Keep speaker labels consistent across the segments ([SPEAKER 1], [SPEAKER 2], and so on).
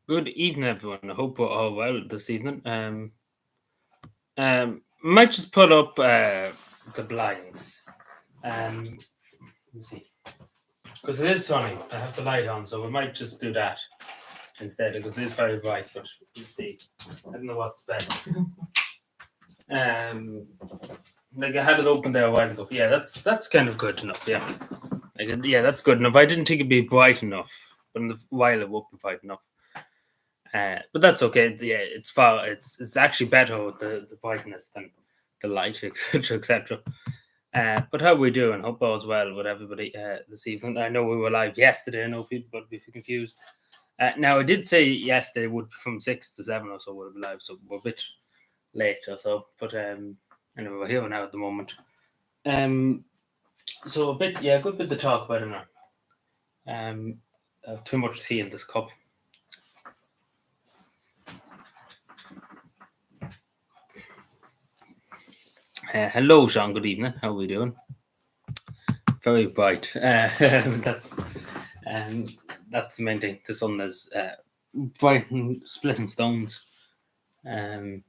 [SPEAKER 1] Good evening, everyone. I hope we're all well this evening. Might just put up the blinds. Let me see, because it is sunny. I have the light on, so we might just do that instead, because it is very bright. But you see, I don't know what's best. um, like I had it open there a while ago. Yeah, that's kind of good enough. Yeah, yeah, that's good enough. I didn't think it'd be bright enough, but in the while it won't be bright enough. But that's okay. Yeah, it's far. It's actually better with the brightness than the light, etc., etc. But how are we doing? Hope all's well with everybody this evening. I know we were live yesterday. I know people would be confused. Now I did say yesterday would be from 6 to 7 or so would be live, so we're a bit late or so. But anyway, we're here now at the moment. So a bit, yeah, a good bit to talk about now. I have too much tea in this cup. Hello, Sean. Good evening. How are we doing? Very bright. That's the main thing. The sun is bright and splitting stones. Let's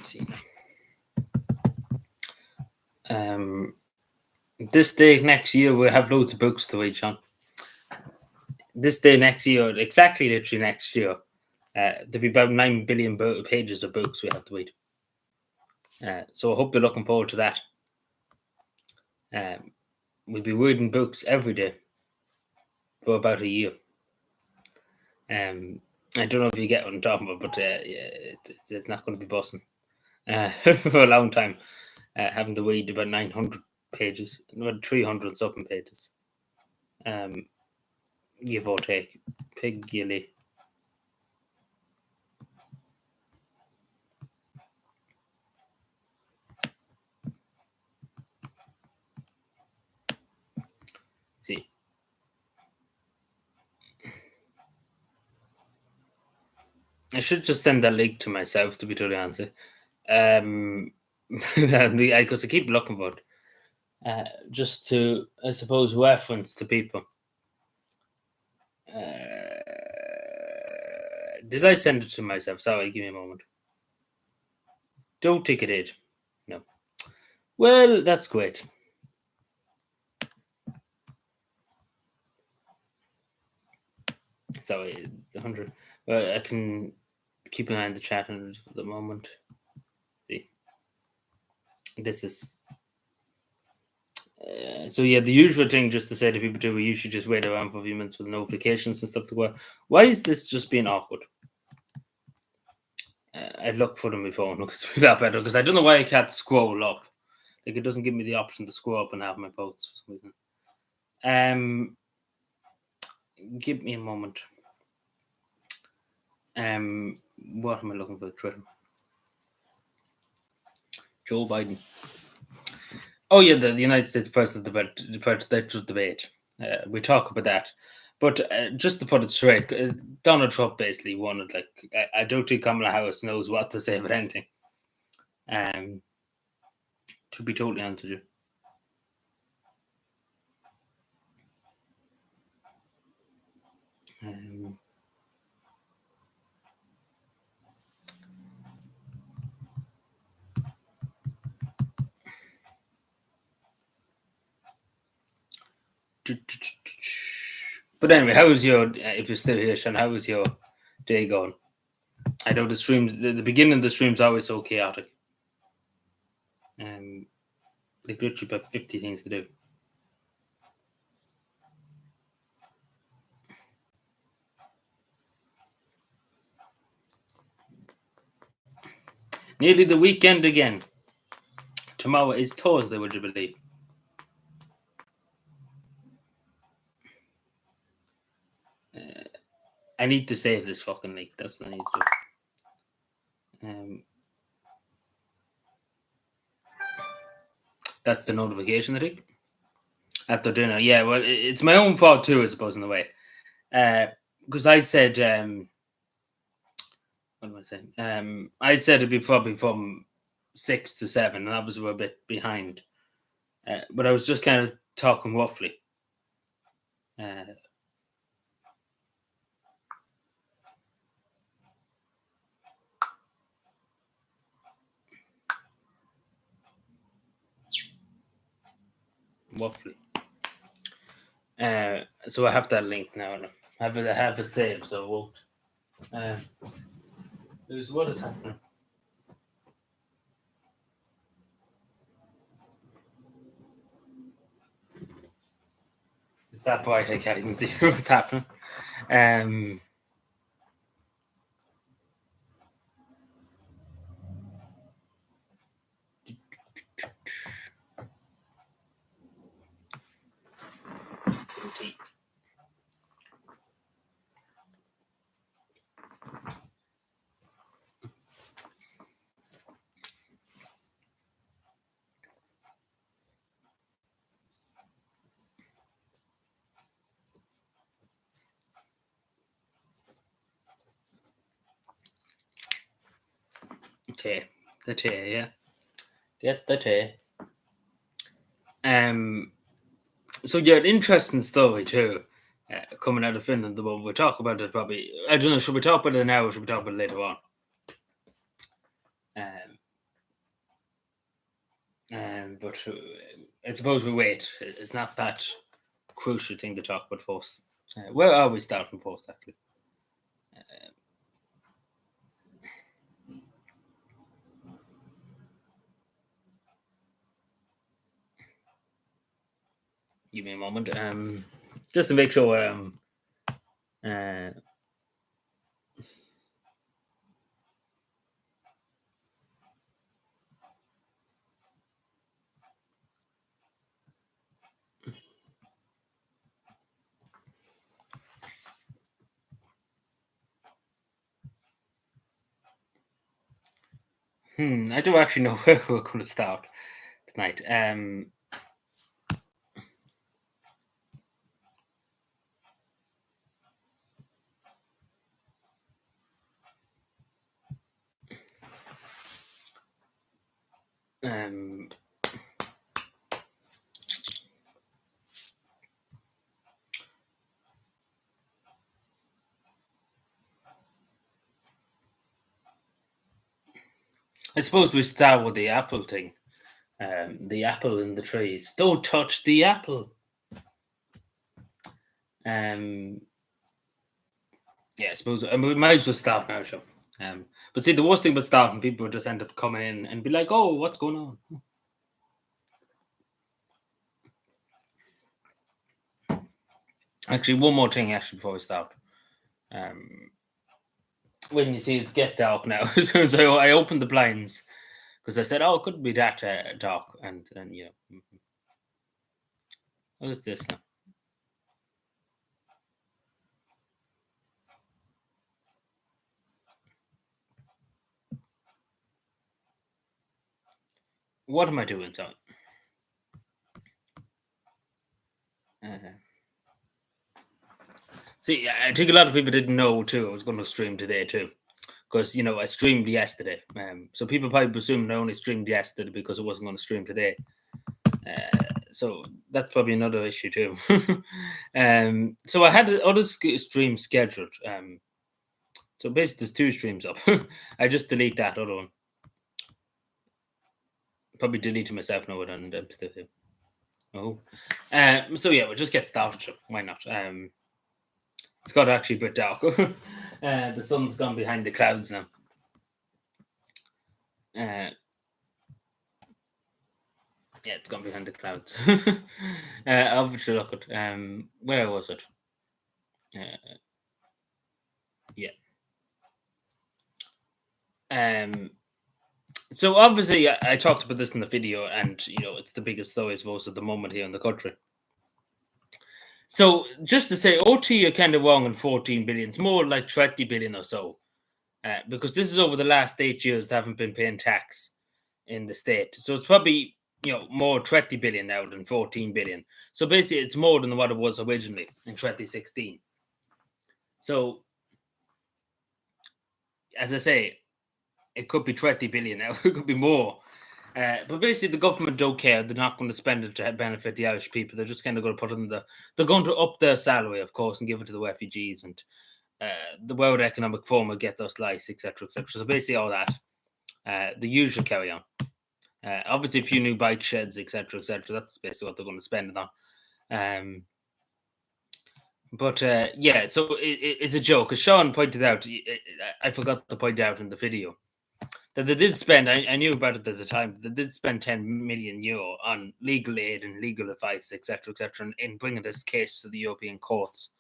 [SPEAKER 1] see. This day next year we have loads of books to read, Sean. This day next year, exactly literally next year, there'll be about 9 billion pages of books we have to read. So I hope you're looking forward to that. We'll be reading books every day for about a year. I don't know if you get what I'm talking about, but yeah, it's not going to be bossing for a long time. Having to read about 900 pages, about 300 something pages, give or take. Pig gilly. See. I should just send that link to myself, to be totally honest. Because I keep looking for it. Just to, I suppose, reference to people. Did I send it to myself? Sorry, give me a moment. Don't think it did. No. Well, that's great. Sorry, 100. I can keep an eye on the chat at the moment. See. This is. So yeah, the usual thing just to say to people too, we usually just wait around for a few minutes for the notifications and stuff to go. Why is this just being awkward? I looked for them before, look, it's a lot better because I don't know why I can't scroll up. Like it doesn't give me the option to scroll up and have my posts for some reason. Give me a moment. What am I looking for? Twitter. Joe Biden. Oh yeah, the United States presidential debate. We talk about that, but just to put it straight, Donald Trump basically won it. Like I don't think Kamala Harris knows what to say about anything. To be totally honest with you. But anyway, how was your? If you're still here, Sean, how was your day going? I know the streams. The beginning of the stream's always so chaotic. Like literally about 50 things to do. Nearly the weekend again. Tomorrow is Thursday, would you believe? I need to save this fucking link. That's what I need to do. That's the notification, I think. After dinner. Yeah, well, it's my own fault too, I suppose, in a way. Because I said, what am I saying? I said it'd be probably from 6 to 7, and obviously we're a bit behind. But I was just kind of talking roughly. Roughly. So I have that link now. And I have it saved, so I won't. What is happening? It's that bright I can't even see what's happening. The tea, yeah. Get the tea. So yeah, an interesting story too, coming out of Finland. The one we'll talk about it probably. I don't know. Should we talk about it now, or should we talk about it later on? But I suppose we wait. It's not that crucial thing to talk about first. Where are we starting first, actually? Give me a moment. Just to make sure. Uh, I don't actually know where we're going to start tonight. I suppose we start with the apple thing. The apple in the trees. Don't touch the apple. Yeah, I suppose we might as well start now, sure. But see, the worst thing about starting, people just end up coming in and be like, "Oh, what's going on?" Actually, one more thing, actually, before we start. When you see it's get dark now, as soon as I opened the blinds, because I said, "Oh, it couldn't be that dark," and you know, what is this now? What am I doing? So, see, I think a lot of people didn't know too. I was going to stream today too, because I streamed yesterday. So people probably presumed I only streamed yesterday because I wasn't going to stream today. So that's probably another issue too. So I had other streams scheduled. So basically, there's two streams up. I just delete that other one. Probably delete it myself now and stuff. Oh, so yeah, we'll just get started. Sure. Why not? It's got actually a bit dark. The sun's gone behind the clouds now. Yeah, it's gone behind the clouds. Obviously, look at where was it? Yeah. So obviously, I talked about this in the video, and it's the biggest story, I suppose, at the moment here in the country. So just to say, OT are kind of wrong on 14 billion. It's more like 30 billion or so, because this is over the last 8 years they haven't been paying tax in the state. So it's probably more 30 billion now than 14 billion. So basically, it's more than what it was originally in 2016. So as I say, it could be 30 billion now. It could be more. But basically, the government don't care. They're not going to spend it to benefit the Irish people. They're just kind of going to put in the. They're going to up their salary, of course, and give it to the refugees, and the World Economic Forum will get those lice, etc., etc. So basically, all that, the usual carry on. Obviously, a few new bike sheds, etc., etc. That's basically what they're going to spend it on. But yeah, so it's a joke. As Sean pointed out, I forgot to point out in the video that they did spend. I knew about it at the time. They did spend 10 million euro on legal aid and legal advice, etc., etc., in bringing this case to the European courts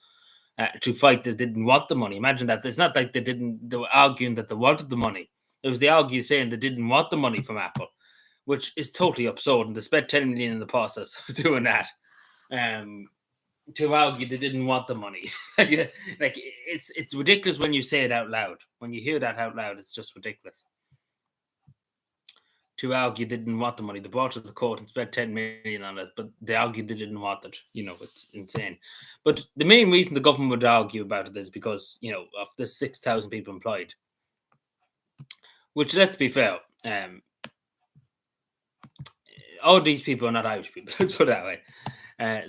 [SPEAKER 1] to fight. They didn't want the money. Imagine that. It's not like they didn't. They were arguing that they wanted the money. It was they argue saying they didn't want the money from Apple, which is totally absurd. And they spent 10 million in the process of doing that. To argue they didn't want the money. Like it's ridiculous when you say it out loud. When you hear that out loud, it's just ridiculous. To argue they didn't want the money. They brought it to the court and spent 10 million on it, but they argued they didn't want it. It's insane. But the main reason the government would argue about it is because, of the 6,000 people employed. Which, let's be fair, all these people are not Irish people. Let's put it that way.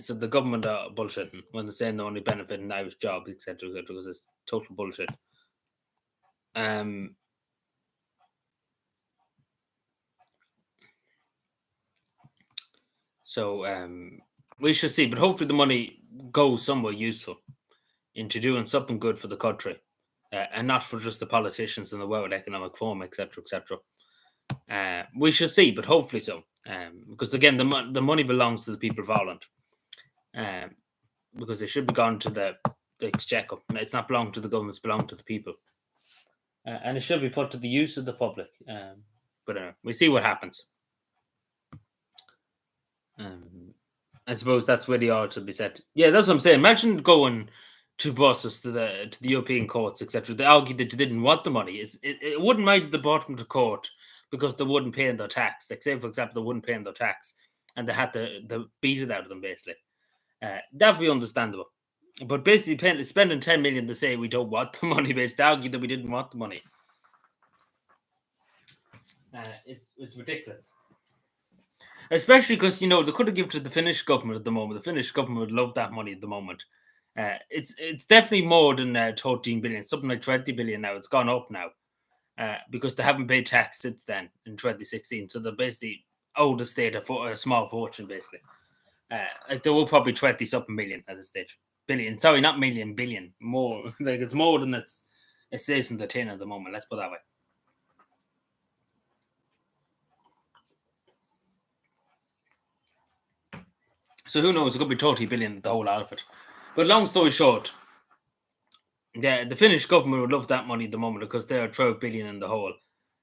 [SPEAKER 1] So the government are bullshitting when they're saying they're only benefiting Irish jobs, etc., because it's total bullshit. So we shall see, but hopefully the money goes somewhere useful into doing something good for the country, and not for just the politicians and the World Economic Forum, etc., etc. We shall see, but hopefully so, because again, the money belongs to the people of Ireland. Because it should be gone to the exchequer. It's not belong to the government, it's belong to the people. And it should be put to the use of the public. But we see what happens. I suppose that's where the odds should be set. Yeah, that's what I'm saying. Imagine going to Brussels to the European courts, etc. They argued that they didn't want the money. It wouldn't mind the bottom of court because they wouldn't pay in their tax. Like, say, for example, they wouldn't pay in their tax and they had to beat it out of them, basically. That would be understandable. But basically, spending 10 million to say we don't want the money, basically argue that we didn't want the money. It's ridiculous. Especially because, they could have given it to the Finnish government at the moment. The Finnish government would love that money at the moment. It's definitely more than 13 billion, something like 20 billion now. It's gone up now because they haven't paid tax since then in 2016. So they're basically owed the state a small fortune, basically. There will probably 20-something million at this stage. Billion. Sorry, not million, billion. More. Like, it's more than it says in the tin at the moment. Let's put it that way. So who knows? It could be 30 billion, the whole outfit. But long story short, the Finnish government would love that money at the moment because they're 12 billion in the hole.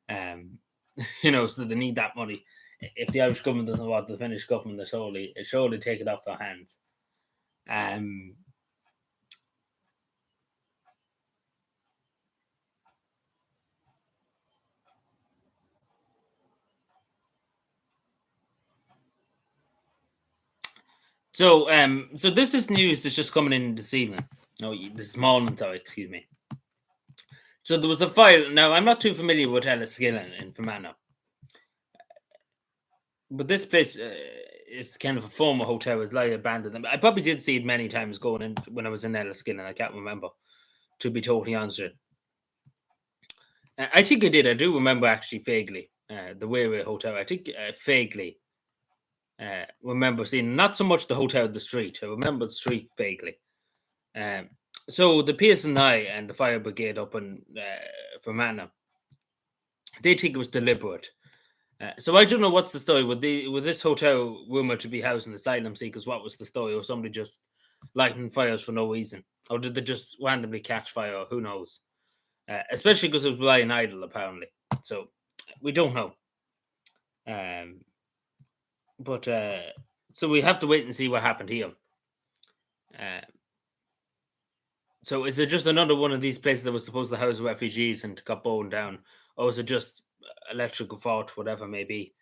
[SPEAKER 1] So they need that money. If the Irish government doesn't want the Finnish government, they surely take it off their hands. So this is news that's just coming in this evening. No, this morning, sorry, excuse me. So there was a fire. Now, I'm not too familiar with Enniskillen in Fermanagh. But this place is kind of a former hotel. It's like abandoned. I probably did see it many times going in when I was in Enniskillen. I can't remember, to be totally honest. I think I did. I do remember actually vaguely the Wayway Hotel. I think vaguely remember seeing not so much the hotel, the street. I remember the street vaguely. So the PSNI and the fire brigade up in Fermanagh, they think it was deliberate. So I don't know what's the story. With this hotel rumored to be housing asylum seekers, what was the story? Or somebody just lighting fires for no reason? Or did they just randomly catch fire? Who knows? Especially because it was lying idle, apparently. So we don't know. But so we have to wait and see what happened here. So is it just another one of these places that was supposed to house refugees and got burned down? Or is it just electrical fault, whatever it may be?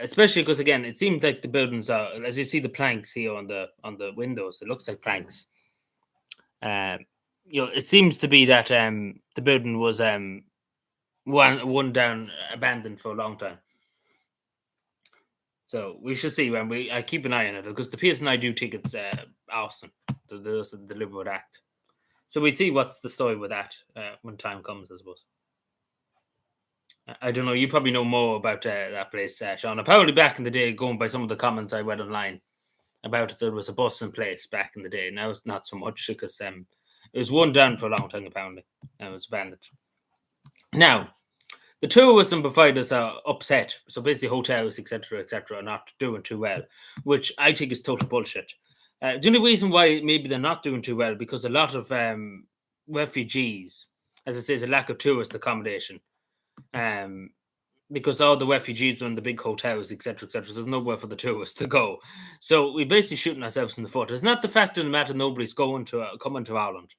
[SPEAKER 1] Especially because, again, it seems like the buildings are, as you see the planks here on the windows, it looks like planks. It seems to be that the building was one down, abandoned for a long time. So we should see when I keep an eye on it because the PSNI do think it's awesome. There's a deliberate act. So we see what's the story with that when time comes, I suppose. I don't know. You probably know more about that place, Sean. Apparently, back in the day, going by some of the comments I read online about it, there was a bus in place back in the day. Now it's not so much because it was one down for a long time, apparently, and it was abandoned. Now, the tourism providers are upset. So basically, hotels, etc., are not doing too well, which I think is total bullshit. The only reason why maybe they're not doing too well because a lot of refugees, as I say, is a lack of tourist accommodation. Because all the refugees are in the big hotels, etc., So there's nowhere for the tourists to go. So we're basically shooting ourselves in the foot. It's not the fact of the matter nobody's coming to Ireland.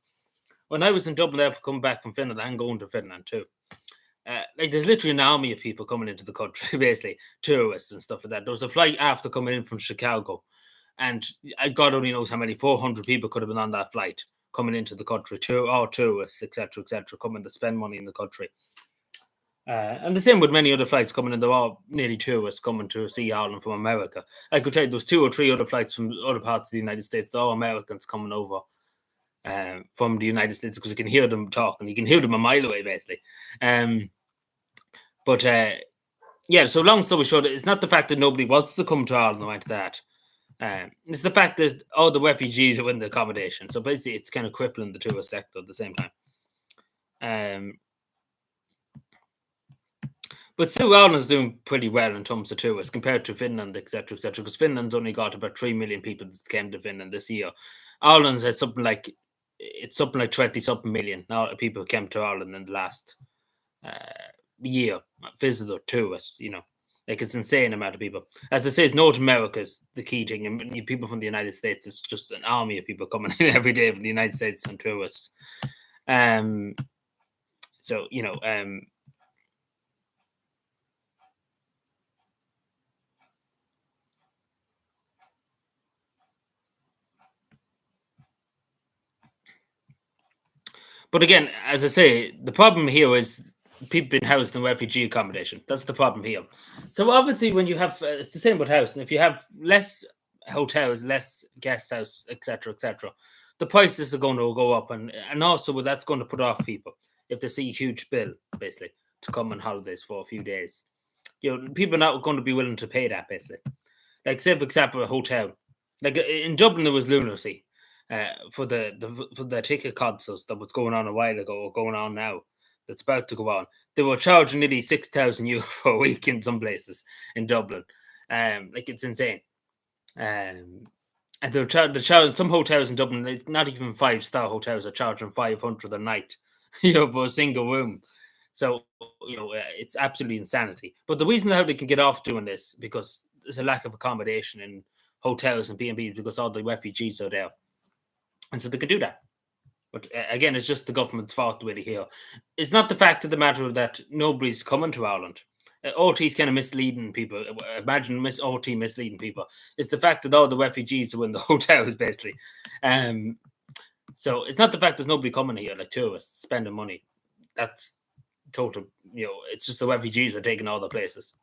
[SPEAKER 1] When I was in Dublin, I coming back from Finland, I'm going to Finland too. There's literally an army of people coming into the country, basically tourists and stuff like that. There was a flight after coming in from Chicago, and God only knows how many 400 people could have been on that flight coming into the country. All tourists, etc., coming to spend money in the country. And the same with many other flights coming in. They're all nearly tourists coming to see Ireland from America. I could tell you there was 2 or 3 other flights from other parts of the United States. They're all Americans coming over from the United States because you can hear them talking. You can hear them a mile away, basically. So long story short, it's not the fact that nobody wants to come to Ireland like that. It's the fact that all the refugees are in the accommodation. So basically, it's kind of crippling the tourist sector at the same time. But still, Ireland's doing pretty well in terms of tourists compared to Finland, etc., because Finland's only got about 3 million people that came to Finland this year. Ireland's had something like 20-something million people came to Ireland in the last year, visitor tourists, it's insane amount of people. As I say, North America is the key thing, and people from the United States, it's just an army of people coming in every day from the United States and tourists. But again, as I say, the problem here is people being housed in refugee accommodation. That's the problem here. So obviously, when you have, it's the same with housing. If you have less hotels, less guest house, etc., the prices are going to go up, and also that's going to put off people if they see a huge bill, basically, to come on holidays for a few days. People are not going to be willing to pay that, basically. Like, say, for example, a hotel. Like in Dublin, there was lunacy. For the ticket concerts that was going on a while ago or going on now, that's about to go on. They were charging nearly €6,000 for a week in some places in Dublin. It's insane. And they're charging some hotels in Dublin, not even 5-star hotels, are charging 500 a night, for a single room. So it's absolutely insanity. But the reason how they can get off doing this because there's a lack of accommodation in hotels and B&Bs because all the refugees are there. And so they could do that. But again, it's just the government's fault really here. It's not the fact of the matter that nobody's coming to Ireland. OT's kind of misleading people. Imagine OT misleading people. It's the fact that all the refugees are in the hotels, basically. So it's not the fact there's nobody coming here, like tourists, spending money. That's total, it's just the refugees are taking all the places.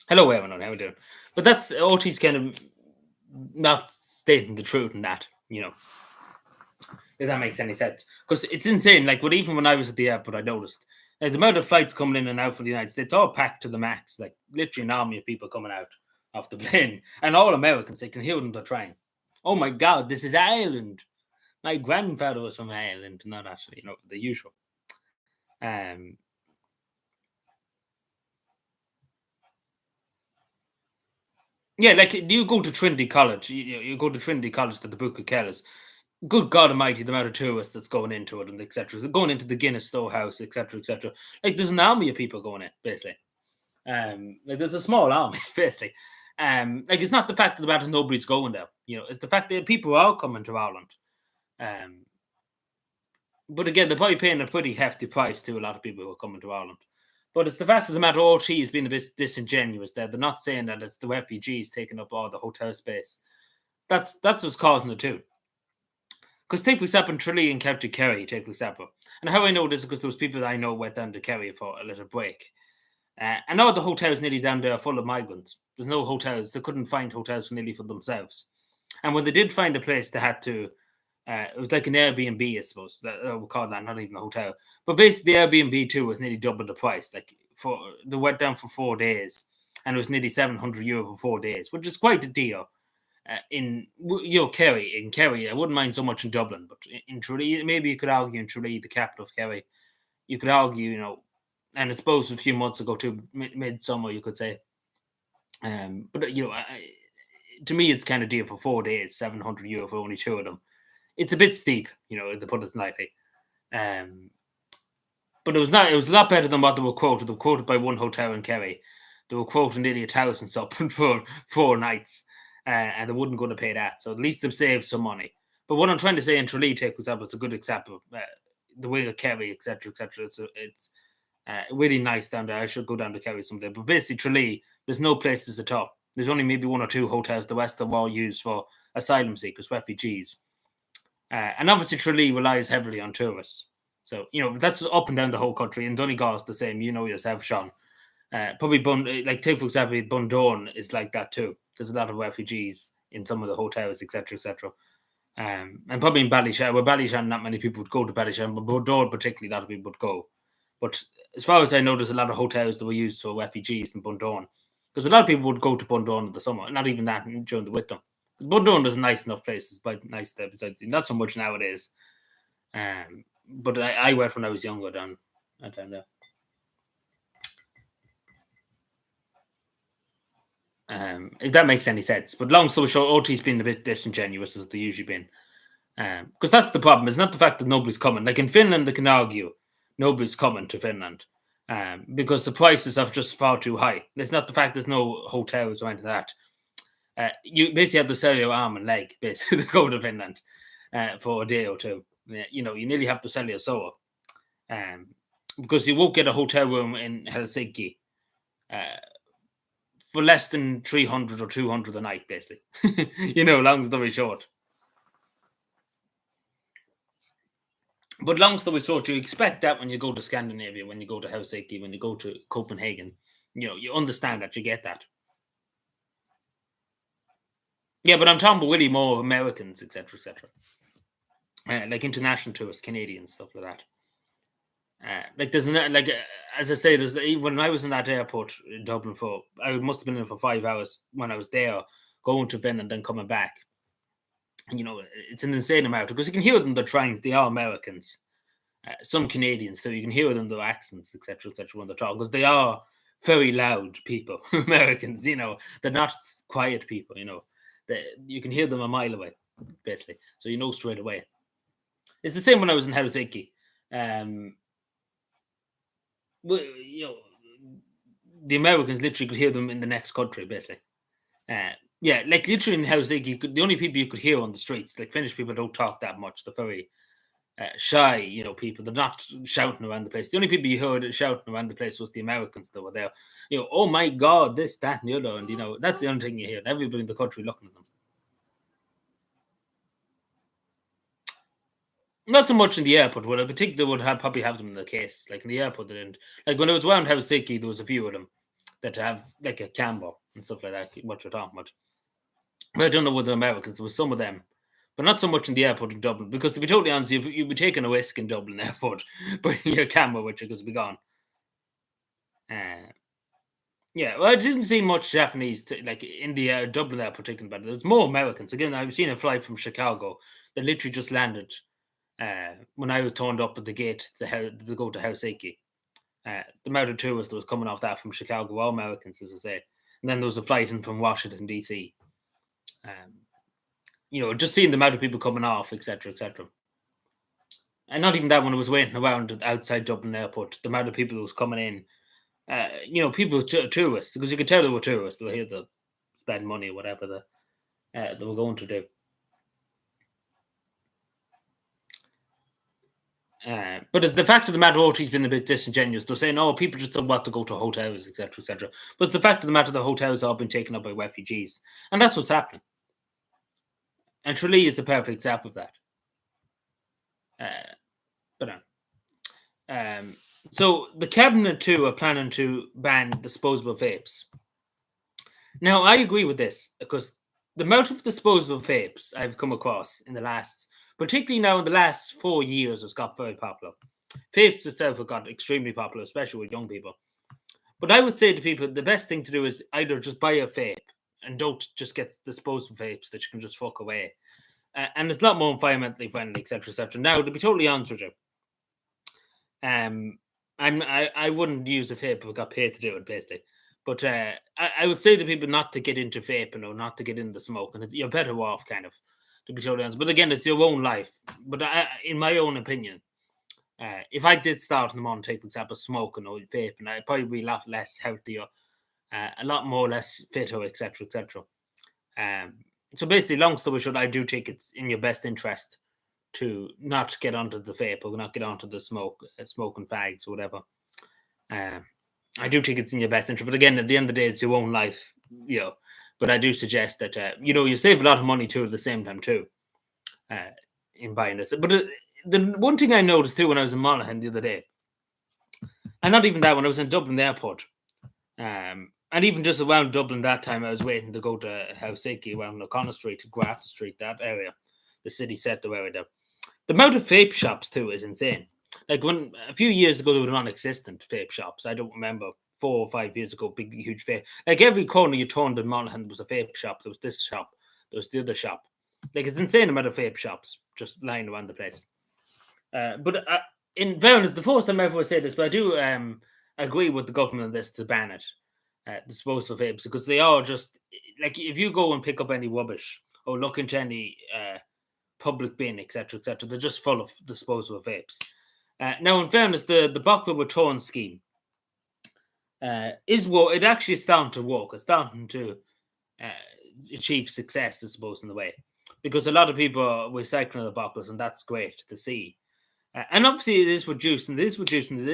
[SPEAKER 1] Hello, everyone. How are we doing? But that's OT's kind of not stating the truth in that, if that makes any sense. Because it's insane. Like, even when I was at the airport, I noticed the amount of flights coming in and out from the United States, all packed to the max. Like, literally an army of people coming out off the plane. And all Americans, they can hear them, they're trying. Oh my God, this is Ireland. My grandfather was from Ireland. Not actually, the usual. Yeah, like you go to Trinity College, you go to Trinity College to the Book of Kellis. Good God Almighty, the amount of tourists that's going into it and etc. Going into the Guinness Storehouse, etc. Like there's an army of people going in, basically. Like there's a small army, basically. Like it's not the fact of the matter nobody's going there. It's the fact that people are coming to Ireland. But again, they're probably paying a pretty hefty price to a lot of people who are coming to Ireland. But it's the fact of the matter, OT has been a bit disingenuous there. They're not saying that it's the refugees taking up all the hotel space. That's what's causing it too. Because take, for example, in Tralee and County Kerry, take, for example. And how I know this is because those people that I know went down to Kerry for a little break. And all the hotels nearly down there are full of migrants. There's no hotels. They couldn't find hotels nearly for themselves. And when they did find a place, they had to. It was like an Airbnb, I suppose. That we call that, not even a hotel. But basically, the Airbnb too was nearly double the price. Like they went down for 4 days, and it was nearly €700 for 4 days, which is quite a deal. Kerry, I wouldn't mind so much in Dublin, but in Tralee, maybe you could argue in Tralee, the capital of Kerry, you could argue, and I suppose a few months ago to midsummer, you could say. But to me, it's kind of deal for 4 days, €700 for only two of them. It's a bit steep, to put it lightly. But it was not. It was a lot better than what they were quoted. They were quoted by one hotel in Kerry. They were quoting nearly 1,000 something for 4 nights, and they wouldn't going to pay that. So at least they've saved some money. But what I'm trying to say in Tralee, for example, it's a good example. The way of Kerry, etc., etc. It's really nice down there. I should go down to Kerry someday. But basically, Tralee, there's no places at all. There's only maybe one or two hotels. The rest are all used for asylum seekers, refugees. And obviously, Tralee relies heavily on tourists. So, that's up and down the whole country. And Donegal is the same. You know yourself, Sean. Probably, take, for example, Bundoran is like that too. There's a lot of refugees in some of the hotels, etc., etc. And probably in Ballyshan, not many people would go to Ballyshan, but Bundoran particularly, a lot of people would go. But as far as I know, there's a lot of hotels that were used for refugees in Bundoran. Because a lot of people would go to Bundoran in the summer, not even that during the winter. Bundoran is a nice enough place. It's quite nice to besides not so much nowadays. But I went when I was younger down there. If that makes any sense. But long story short, OT's been a bit disingenuous as they usually been. Because that's the problem. It's not the fact that nobody's coming. Like in Finland, they can argue nobody's coming to Finland because the prices are just far too high. It's not the fact there's no hotels or anything like that. You basically have to sell your arm and leg basically to go to Finland for a day or two. You nearly have to sell your soul because you won't get a hotel room in Helsinki for less than 300 or 200 a night, basically. Long story short. But long story short, you expect that when you go to Scandinavia, when you go to Helsinki, when you go to Copenhagen, you understand that, you get that. Yeah, but I'm talking about really more Americans, etc., etc. Like international tourists, Canadians, stuff like that. As I say, when I was in that airport in Dublin I must have been in for 5 hours when I was there, going to Finland, then coming back. And it's an insane amount because you can hear them. They're trying. They are Americans. Some Canadians, so you can hear them, their accents, etc., etc. when they're talking because they are very loud people. Americans, they're not quiet people. You can hear them a mile away, basically. So straight away. It's the same when I was in Helsinki. The Americans literally could hear them in the next country, basically. Yeah, like literally in Helsinki, the only people you could hear on the streets, like Finnish people don't talk that much. They're very shy, people. They're not shouting around the place. The only people you heard shouting around the place was the Americans that were there. Oh my God, this, that, and the other. And, that's the only thing you hear. Everybody in the country looking at them. Not so much in the airport. Well, I think they would probably have them in the case. Like in the airport, they didn't. Like when I was around Helsinki, there was a few of them that have like a camber and stuff like that. What you're talking about. But I don't know with the Americans. There was some of them, but not so much in the airport in Dublin. Because to be totally honest, you'd be taking a risk in Dublin airport, bringing your camera with you because it'd be gone. Yeah, well, I didn't see much Japanese like in the Dublin airport taken about it. There was more Americans. Again, I've seen a flight from Chicago that literally just landed when I was turned up at the gate to go to Helsinki. The amount of tourists that was coming off that from Chicago were all Americans, as I say. And then there was a flight in from Washington, D.C. Just seeing the amount of people coming off, etc., etc. And not even that when I was waiting around outside Dublin airport, the amount of people who was coming in, people, tourists, because you could tell they were tourists. They were here to spend money or whatever they were going to do. But the fact of the matter, OT's been a bit disingenuous. They're saying, "Oh, people just don't want to go to hotels, etc., etc." But the fact of the matter, the hotels have been taken up by refugees, and that's what's happening. And Tralee is the perfect example of that. So the cabinet too are planning to ban disposable vapes. Now I agree with this because the amount of disposable vapes I've come across in the last, particularly now in the last 4 years, has got very popular. Vapes itself have got extremely popular, especially with young people. But I would say to people, the best thing to do is either just buy a vape and don't just get disposable vapes that you can just fuck away. And it's a lot more environmentally friendly, etc., etc. Now, to be totally honest with you, um, I wouldn't use a vape if I got paid to do it, basically. But I would say to people not to get into vaping or not to get into smoking. You're better off, kind of, to be totally honest. But again, it's your own life. But in my own opinion, if I did start in the morning, take for example, smoking or vaping, I'd probably be a lot less healthier, a lot more less fitter, etc., etc. Um, so basically, long story short, I do think it's in your best interest to not get onto the vape or not get onto the smoking fags or whatever. Um, I do think it's in your best interest, but again, at the end of the day, it's your own life, you know. But I do suggest that you save a lot of money too at the same time too, uh, in buying this. But the one thing I noticed too when I was in Monaghan the other day, and not even that, when I was in Dublin airport, and even just around Dublin that time, I was waiting to go to Helsinki around O'Connell Street, Grafton Street, that area, the city centre area there. The amount of vape shops too is insane. Like when a few years ago there were non-existent vape shops. I don't remember 4 or 5 years ago, big huge vape. Like every corner you turned in Monaghan was a vape shop. There was this shop. There was the other shop. Like it's insane amount of vape shops just lying around the place. But in fairness, the first time I ever say this, but I do agree with the government on this to ban it, disposable vapes, because they are just like if you go and pick up any rubbish or look into any public bin, etc., etc., they're just full of disposable vapes. Now, in fairness, the bottler return scheme it actually is starting to work. It's starting to uh, achieve success, I suppose, in the way because a lot of people are recycling the bottles, and that's great to see. And obviously, There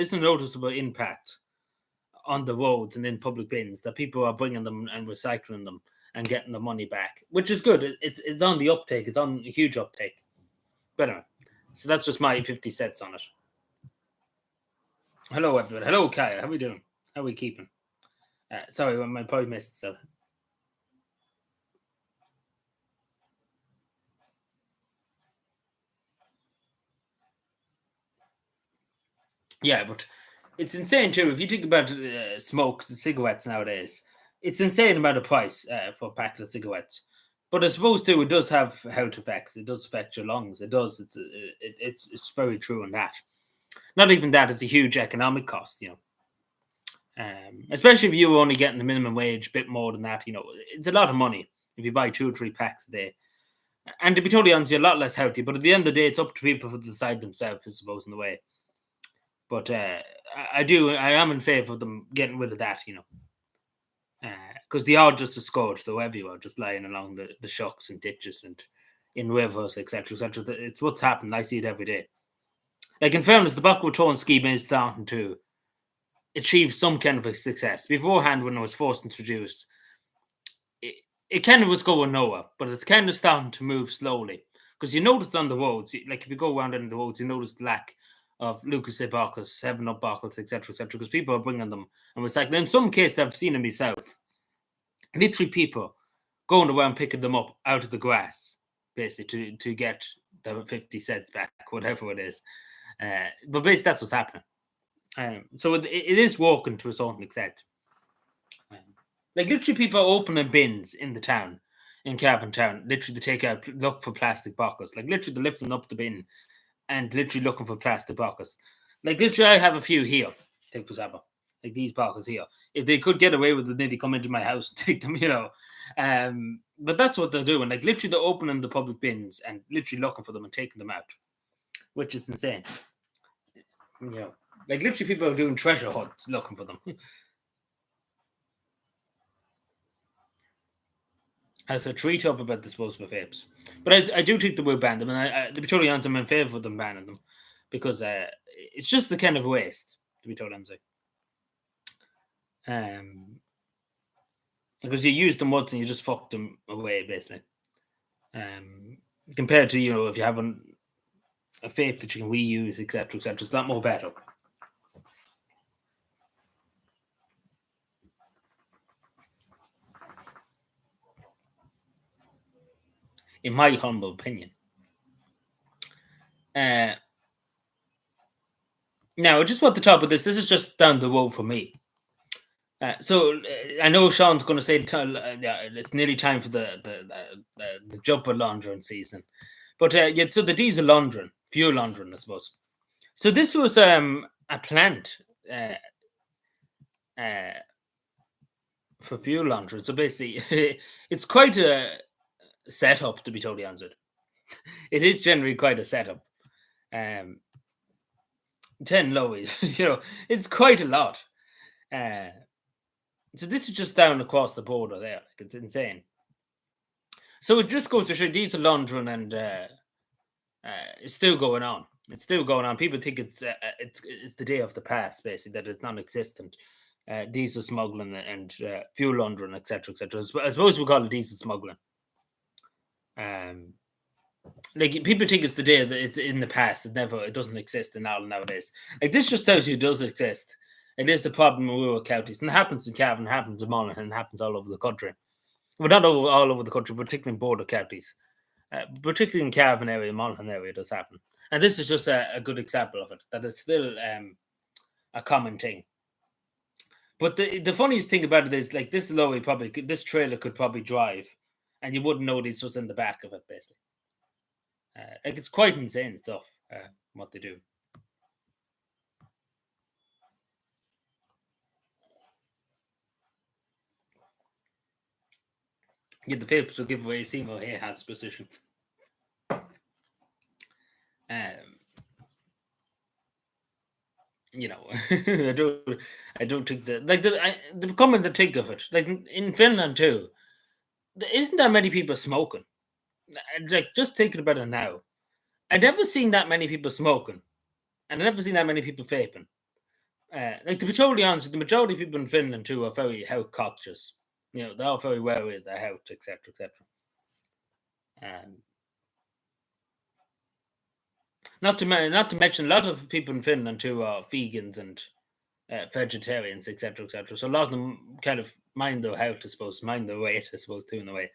[SPEAKER 1] is a noticeable impact on the roads and in public bins that people are bringing them and recycling them and getting the money back, which is good. It's on the uptake. It's on a huge uptake. But anyway, so that's just my 50 cents on it. Hello, everyone. Hello, Kaya. How are we doing? How are we keeping? Sorry, my probably missed. So yeah, but it's insane too. If you think about smokes and cigarettes nowadays, it's insane amount of price for a packet of cigarettes. But I suppose too, it does have health effects. It does affect your lungs. It does. It's very true on that. Not even that. It's a huge economic cost. Especially if you were only getting the minimum wage, a bit more than that. It's a lot of money if you buy 2 or 3 packs a day. And to be totally honest, you're a lot less healthy. But at the end of the day, it's up to people to decide themselves, I suppose, in the way. But I am in favour of them getting rid of that, because they are just a scourge, though, everywhere, just lying along the shocks and ditches and in rivers, etc., etc. It's what's happened. I see it every day. Like, in fairness, the Buckle Tone scheme is starting to achieve some kind of a success. Beforehand, when it was first introduced, it kind of was going nowhere, but it's kind of starting to move slowly. Because you notice on the roads, like if you go around on the roads, you notice the lack of Lucas bottles, 7 Up bottles, etc., etc., because people are bringing them and recycling. In some cases, I've seen it myself. Literally, people going around picking them up out of the grass, basically, to get the 50 cents back, whatever it is. But basically, that's what's happening. So it is working to a certain extent. Um, like literally, people are opening bins in the town, in Cavan town. Literally, to take out, look for plastic bottles. Like literally, they're lifting up the bin and literally looking for plastic bottles. Like literally, I have a few here. Take for example, like these bottles here. If they could get away with it, they'd come into my house and take them. But that's what they're doing. Like literally, they're opening the public bins and literally looking for them and taking them out, which is insane. Like literally, people are doing treasure hunts looking for them. Has a treat up about disposable vapes. But I do think they will ban them, and to be totally honest, I'm in favour of them banning them because it's just the kind of waste, to be totally honest. Um, because you use them once and you just fuck them away, basically. Um, Compared to, if you have a vape that you can reuse, etc., etc., it's a lot more better. in my humble opinion. Now, I just want to talk about this. This is just down the road for me. I know Sean's going to say it's nearly time for the jumper laundering season, but yeah. So the diesel laundering, fuel laundering, I suppose. So this was a plant for fuel laundering. So basically, it's quite a setup, to be totally honest. It is generally quite a setup. 10 lowies, it's quite a lot. So this is just down across the border there. Like, it's insane. So it just goes to show diesel laundering, and it's still going on. It's still going on. People think it's the day of the past, basically, that it's non-existent. Diesel smuggling and fuel laundering, etc., etc. I suppose we call it diesel smuggling. Like, people think it's the day that it's in the past. It doesn't exist in Ireland nowadays. Like, this just tells you it does exist. It is the problem in rural counties, and it happens in Cavan, happens in Monaghan, and happens all over the country. Well, not all over the country, particularly in border counties. Particularly in Cavan area, Monaghan area, it does happen. And this is just a good example of it, that it's still a common thing. But the funniest thing about it is, like, this trailer could probably drive, and you wouldn't know this was in the back of it, basically. Like, it's quite insane stuff, what they do. Yeah, the vapes will give away Seymour Hayhat's position. I don't think that, like, the comment to think of it, like in Finland too, there isn't that many people smoking. Like, just thinking about it now, I've never seen that many people smoking, and I've never seen that many people vaping. Like, to be totally honest, the majority of people in Finland too are very health conscious. They're all very wary of their health, etc., etc. Not to mention, a lot of people in Finland too are vegans and vegetarians, etc., etc. So a lot of them kind of mind their health, I suppose, mind their weight, I suppose, too, in a way.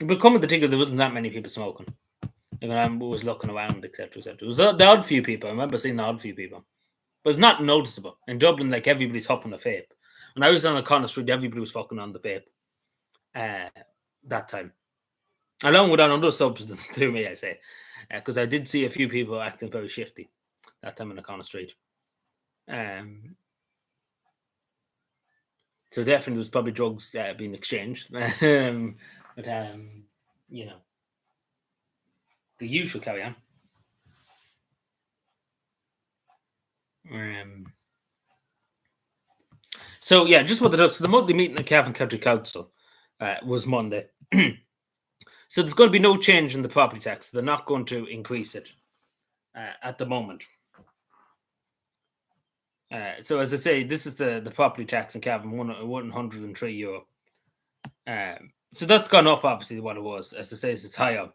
[SPEAKER 1] But coming to think of it, there wasn't that many people smoking. When I was looking around, etc., etc. It was the odd few people. I remember seeing the odd few people. But it's not noticeable. In Dublin, like, everybody's huffing a vape. When I was on O'Connor Street, everybody was fucking on the vape that time. Along with another substance to me, I say. Because I did see a few people acting very shifty that time on O'Connor Street. So definitely was probably drugs being exchanged. But, the usual carry on. So yeah, just what the monthly meeting at Cavan County Council was Monday. So there's going to be no change in the property tax. They're not going to increase it at the moment. So as I say, this is the property tax in Cavan, €103. So that's gone up, obviously, what it was. As I say, it's higher.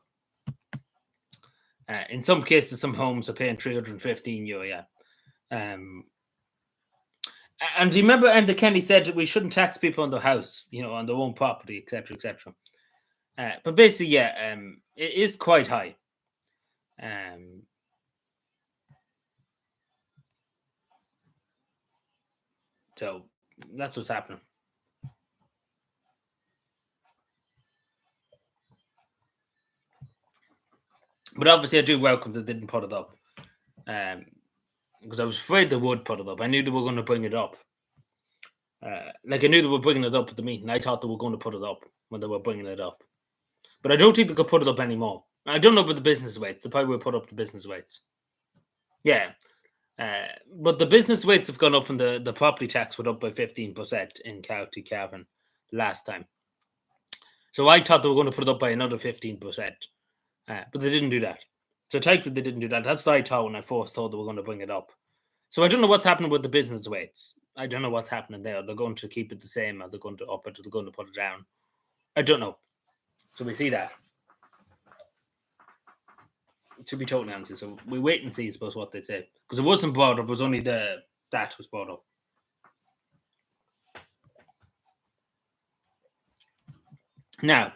[SPEAKER 1] In some cases, some homes are paying €315. Yeah. And do you remember Enda Kenny said that we shouldn't tax people on their house, on their own property, etc., etc. But basically, yeah, it is quite high. So that's what's happening. But obviously, I do welcome that they didn't put it up. Because I was afraid they would put it up. I knew they were going to bring it up. I knew they were bringing it up at the meeting. I thought they were going to put it up when they were bringing it up. But I don't think they could put it up anymore. I don't know about the business rates. They probably will put up the business rates. Yeah. But the business rates have gone up, and the property tax went up by 15% in County Cavan last time. So I thought they were going to put it up by another 15%. But they didn't do that. So technically, they didn't do that. That's what I thought when I first thought they were going to bring it up. So I don't know what's happening with the business rates. I don't know what's happening there. They're going to keep it the same, or they're going to up it, or they're going to put it down. I don't know. So we see that. To be totally honest, so we wait and see, I suppose, what they say. Because it wasn't brought up. It was only that was brought up. Now,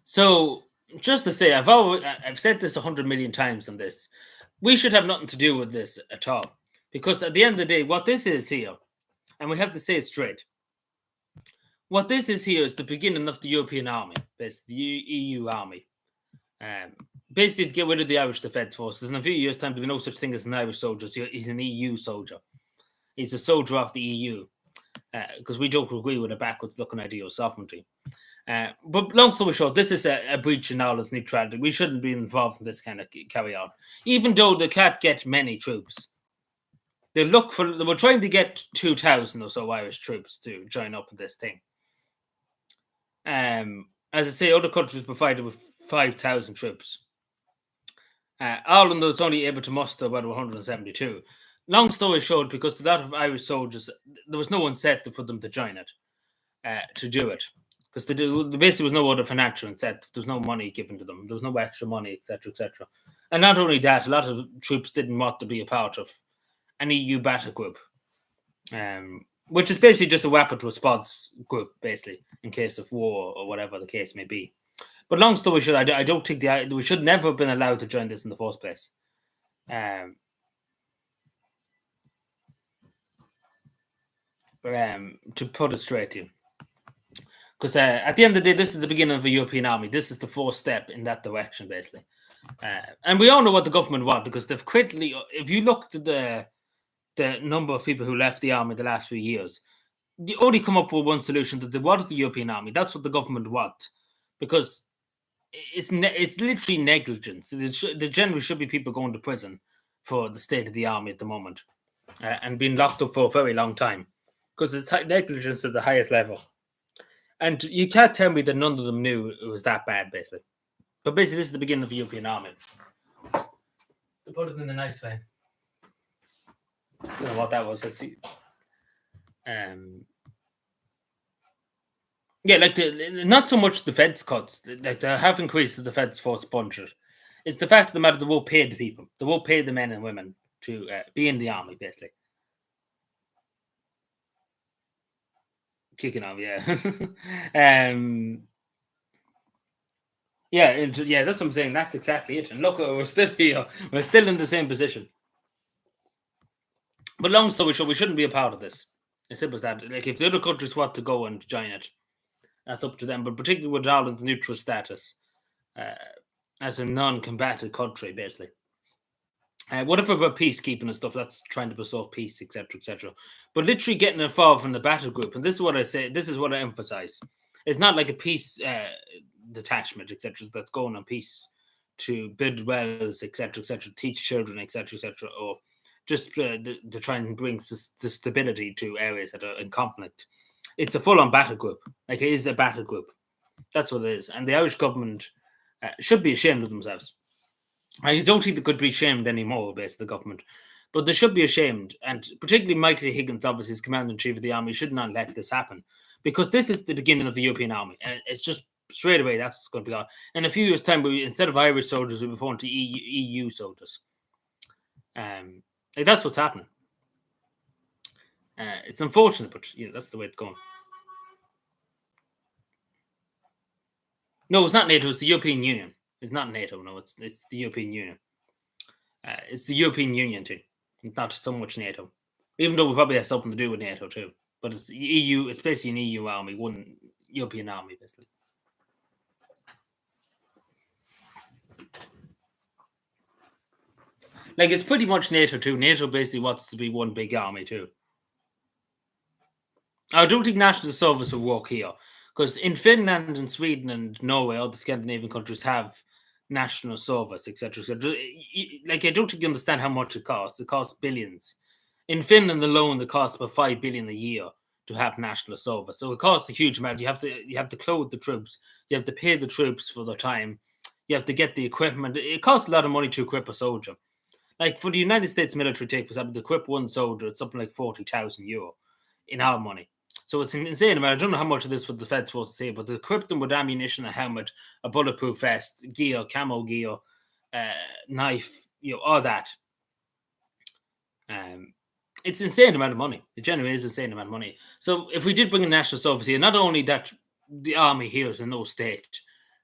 [SPEAKER 1] so just to say, I've said this 100 million times on this. We should have nothing to do with this at all, because at the end of the day, what this is here, and we have to say it straight. What this is here is the beginning of the European army, basically the EU army. Basically, to get rid of the Irish Defence Forces. In a few years' time, there'll be no such thing as an Irish soldier. So he's an EU soldier. He's a soldier of the EU. Because we don't agree with a backwards looking idea of sovereignty. But long story short, this is a breach in Ireland's neutrality. We shouldn't be involved in this kind of carry on. Even though they can't get many troops. They were trying to get 2,000 or so Irish troops to join up in this thing. As I say, other countries provided with 5,000 troops. Ireland was only able to muster about 172. Long story short, because a lot of Irish soldiers, there was no incentive for them to join it, to do it. Because there basically was no other financial incentive. There was no money given to them. There was no extra money, etc., etc. And not only that, a lot of troops didn't want to be a part of an EU battle group, which is basically just a rapid response group, basically, in case of war or whatever the case may be. But long story short, I don't think we should never have been allowed to join this in the first place. To put it straight to you. Because at the end of the day, this is the beginning of a European army. This is the first step in that direction, basically. And we all know what the government want, because they've quickly, if you look at the number of people who left the army the last few years, they only come up with one solution, that they want the European army. That's what the government want. Because it's literally negligence. There generally should be people going to prison for the state of the army at the moment, and being locked up for a very long time, because it's negligence at the highest level. And you can't tell me that none of them knew it was that bad, basically. But basically, this is the beginning of the European army. To put it in a nice way. I don't know what that was. Let's see. Yeah, like not so much defense cuts. Like, they have increased the defense force budget. It's the fact of the matter, they won't pay the people. They won't pay the men and women to be in the army, basically. Kicking off, yeah. Yeah, that's what I'm saying. That's exactly it. And look, we're still here. We're still in the same position. But long story short, we shouldn't be a part of this. As simple as that. Like, if the other countries want to go and join it, that's up to them. But particularly with Ireland's neutral status, as a non-combatant country, basically. What if about peacekeeping and stuff? That's trying to preserve peace, etc., etc. But literally getting involved in the battle group, and this is what I say. This is what I emphasize. It's not like a peace detachment, etc., that's going on peace to build wells, etc., etc., teach children, etc., etc., or just to try and bring the stability to areas that are in conflict. It's a full-on battle group. Like, it is a battle group. That's what it is. And the Irish government should be ashamed of themselves. I don't think they could be ashamed anymore, basically, the government. But they should be ashamed. And particularly Michael Higgins, obviously, as Commander-in-Chief of the Army, should not let this happen. Because this is the beginning of the European Army. And it's just straight away, that's going to be on. In a few years' time, instead of Irish soldiers, we'll be going to EU soldiers. Like, that's what's happening. It's unfortunate, but that's the way it's going. No, it's not NATO. It's the European Union. It's not NATO. No, it's the European Union. It's the European Union too. It's not so much NATO, even though we probably have something to do with NATO too. But it's EU. It's basically an EU army, one European army, basically. Like, it's pretty much NATO too. NATO basically wants to be one big army too. I don't think national service will work here, because in Finland and Sweden and Norway, all the Scandinavian countries have national service, etc., etc. Like, I don't think you understand how much it costs. It costs billions. In Finland alone, it costs about 5 billion a year to have national service. So it costs a huge amount. You have to clothe the troops. You have to pay the troops for their time. You have to get the equipment. It costs a lot of money to equip a soldier. Like, for the United States military, take for example, to equip one soldier, it's something like 40,000 euro in our money. So it's an insane amount. I don't know how much of this for the defense force to say, but to equip them with ammunition, a helmet, a bulletproof vest, gear, camo gear, knife, all that. It's an insane amount of money. It genuinely is an insane amount of money. So if we did bring a national service here, not only that the army here is in no state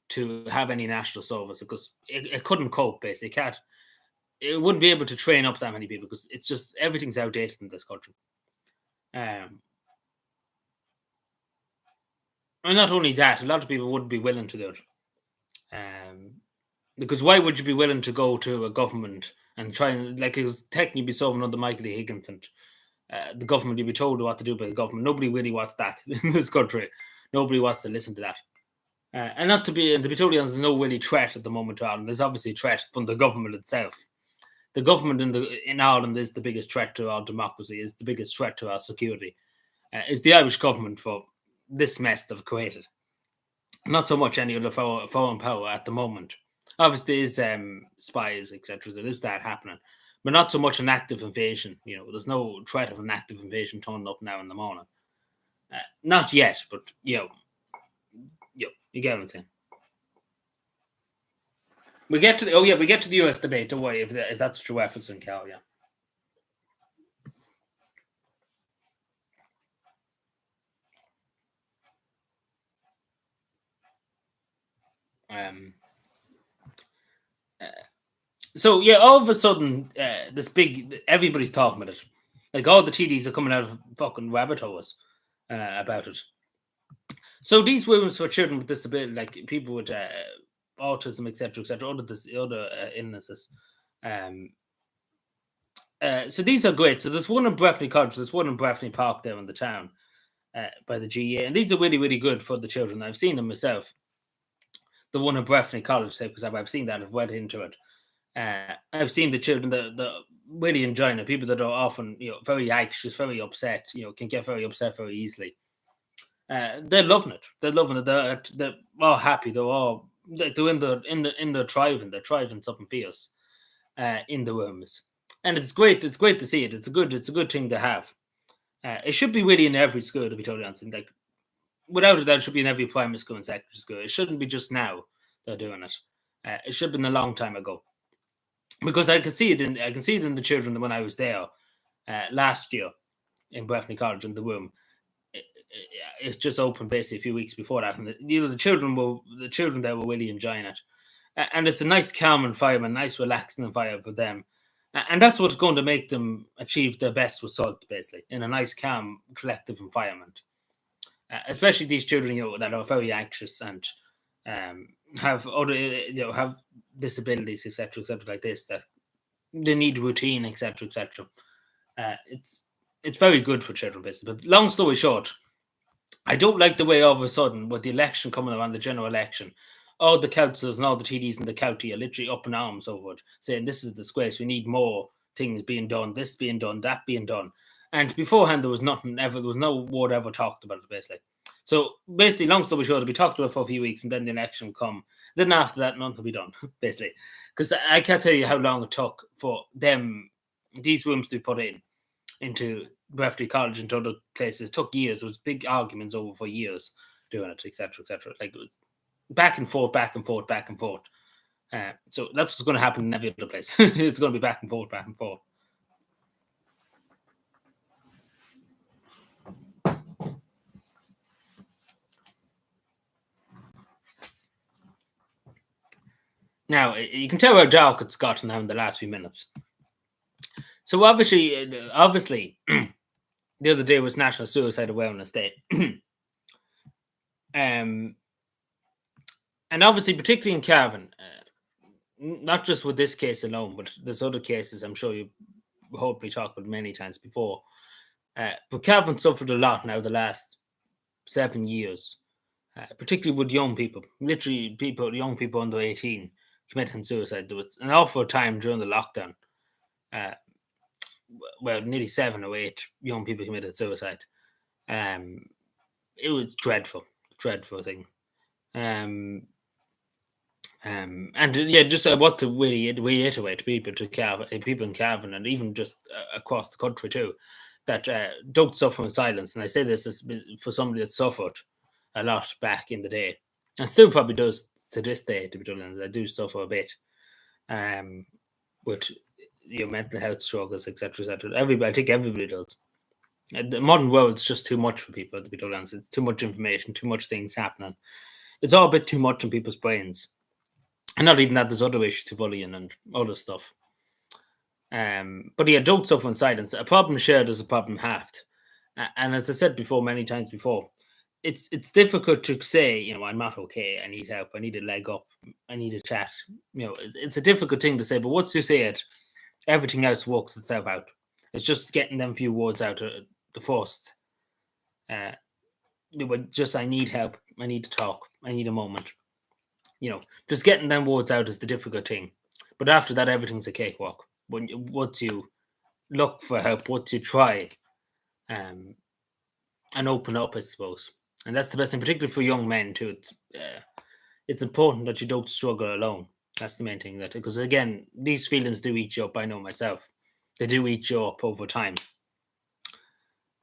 [SPEAKER 1] to have any national service because it couldn't cope. Basically, it wouldn't be able to train up that many people because it's just everything's outdated in this country. And not only that, a lot of people wouldn't be willing to do it. Because why would you be willing to go to a government and try and like it was technically be serving under Michael D. Higgins and the government, you'd be told what to do by the government. Nobody really wants that in this country. Nobody wants to listen to that. And not to be totally honest, there's no really threat at the moment to Ireland. There's obviously a threat from the government itself. The government in Ireland is the biggest threat to our democracy, is the biggest threat to our security. Is the Irish government for this mess they've created. Not so much any other foreign power at the moment. Obviously, there's spies, etc. There is that happening, but not so much an active invasion. There's no threat of an active invasion turning up now in the morning. Not yet, but you get what I'm saying. We get to the US debate. Don't worry if that's true reference in Cal. So all of a sudden, everybody's talking about it. Like all the TDs are coming out of fucking rabbit holes about it. So these women's for children with disability, like people with autism, etc., other illnesses. So these are great. So there's one in Breffni College, there's one in Breffni Park there in the town by the GA, and these are really, really good for the children. I've seen them myself. The one in Breffni College, because I've seen that, I've went into it. I've seen the children that really enjoying it. People that are often, very anxious, very upset, can get very upset very easily. They're loving it. They're loving it. They're all happy. They're in the thriving. They're thriving something fierce in the rooms, and it's great. It's great to see it. It's a good thing to have. It should be really in every school, to be totally honest. Like without a doubt, it should be in every primary school and secondary school. It shouldn't be just now they're doing it. It should have been a long time ago. Because I can see it in the children when I was there last year in Breffni College in the room. It just opened basically a few weeks before that, and the children there were really enjoying it, and it's a nice calm environment, nice relaxing environment for them, and that's what's going to make them achieve their best result, basically in a nice calm collective environment. Especially these children, that are very anxious and have other, have disabilities, etc., like this, that they need routine, etc. It's very good for children, basically. But long story short, I don't like the way all of a sudden, with the election coming around, the general election, all the councillors and all the TDs in the county are literally up in arms over it, saying this is a disgrace. We need more things being done, this being done, that being done. And beforehand, there was no word ever talked about it, basically. So basically, long story short, we talked about it for a few weeks, and then the election will come. Then after that, nothing will be done, basically. Because I can't tell you how long it took for these rooms to be put into Breffni College and other places. It took years. There was big arguments over for years doing it, etc. Like it was back and forth. So that's what's going to happen in every other place. It's going to be back and forth. Now, you can tell how dark it's gotten now in the last few minutes. So obviously, the other day was National Suicide Awareness Day. And obviously, particularly in Cavan, not just with this case alone, but there's other cases I'm sure you hopefully talked about many times before. But Cavan suffered a lot now the last 7 years, particularly with young people, literally young people under 18 committing suicide. There was an awful time during the lockdown. Nearly 7 or 8 young people committed suicide. It was dreadful thing. And just what to really reiterate people in Cavan and even just across the country too, that don't suffer in silence. And I say this as for somebody that suffered a lot back in the day, and still probably does to this day. To be honest, I do suffer a bit, with mental health struggles, etc. I think everybody does. The modern world's just too much for people, to be totally honest. It's too much information, too much things happening. It's all a bit too much in people's brains. And not even that, there's other issues to bullying and other stuff. But yeah, don't suffer in silence. A problem shared is a problem halved. And as I said before, many times before, it's difficult to say, I'm not okay. I need help. I need a leg up. I need a chat. It's a difficult thing to say. But once you say it, everything else works itself out. It's just getting them few words out the first. Just I need help. I need to talk. I need a moment. Just getting them words out is the difficult thing. But after that, everything's a cakewalk. Once you look for help, once you try, and open up, I suppose. And that's the best thing, particularly for young men too. It's important that you don't struggle alone. That's the main thing. Because again, these feelings do eat you up. I know myself. They do eat you up over time,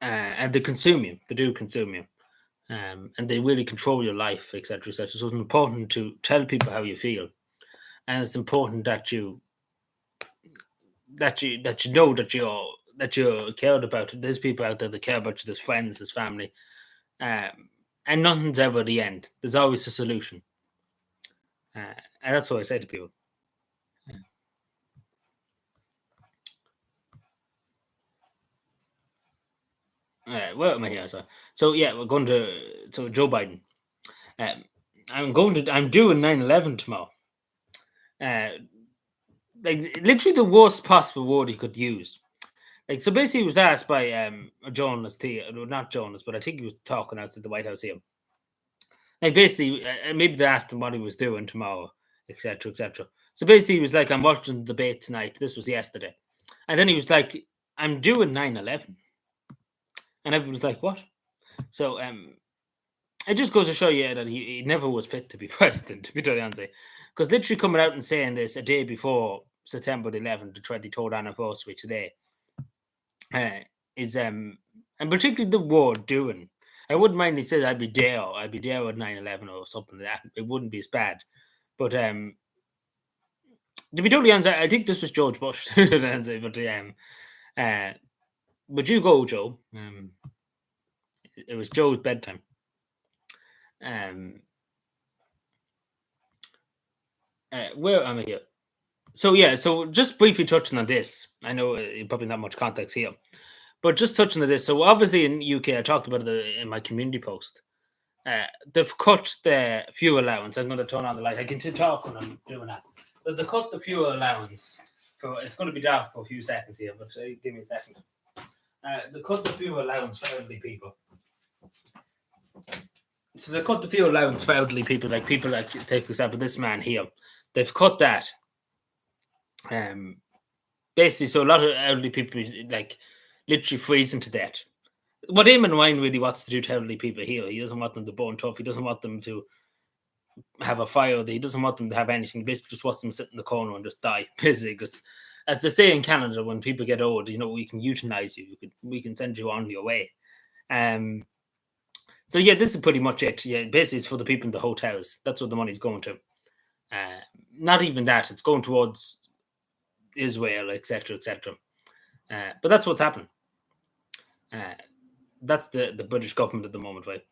[SPEAKER 1] and they consume you. They do consume you, and they really control your life, etc., etc. So it's important to tell people how you feel, and it's important that you know that you're cared about. There's people out there that care about you. There's friends, there's family, and nothing's ever the end. There's always a solution, and that's what I say to people. Where am I here? So yeah, we're going to Joe Biden. I'm doing 9/11 tomorrow. Like literally the worst possible word he could use. Like so, basically, he was asked by a journalist here, not journalist, but I think he was talking outside the White House here. Like basically, maybe they asked him what he was doing tomorrow, etc., etc. So basically, he was like, "I'm watching the debate tonight." This was yesterday, and then he was like, "I'm doing 9/11," and everyone was like, "What?" So it just goes to show you that he never was fit to be president, to be totally honest. Because literally coming out and saying this a day before September the 11th, the 23rd anniversary today, is and particularly the word doing. I wouldn't mind he says I'd be there at 9/11 or something like that. It wouldn't be as bad. But to be totally honest, I think this was George Bush. But you go, Joe. It was Joe's bedtime. Where am I here? So yeah, so just briefly touching on this. I know probably not much context here, but just touching on this. So obviously in UK, I talked about it in my community post. They've cut the fuel allowance. I'm going to turn on the light. I can talk when I'm doing that. But they cut the fuel allowance for. It's going to be dark for a few seconds here, but give me a second. They cut the fuel allowance for elderly people. So they cut the fuel allowance for elderly people, like take for example this man here. They've cut that. Basically, so a lot of elderly people like literally freezing to death. What Eamon Wine really wants to do to elderly people here, he doesn't want them to burn tough. He doesn't want them to have a fire. He doesn't want them to have anything. He basically just wants them to sit in the corner and just die. Basically, because as they say in Canada, when people get old, we can euthanize you. We can send you on your way. So yeah, this is pretty much it. Yeah, basically, it's for the people in the hotels. That's what the money's going to. Not even that. It's going towards Israel, etc., etc. But that's what's happening. That's the British government at the moment, right?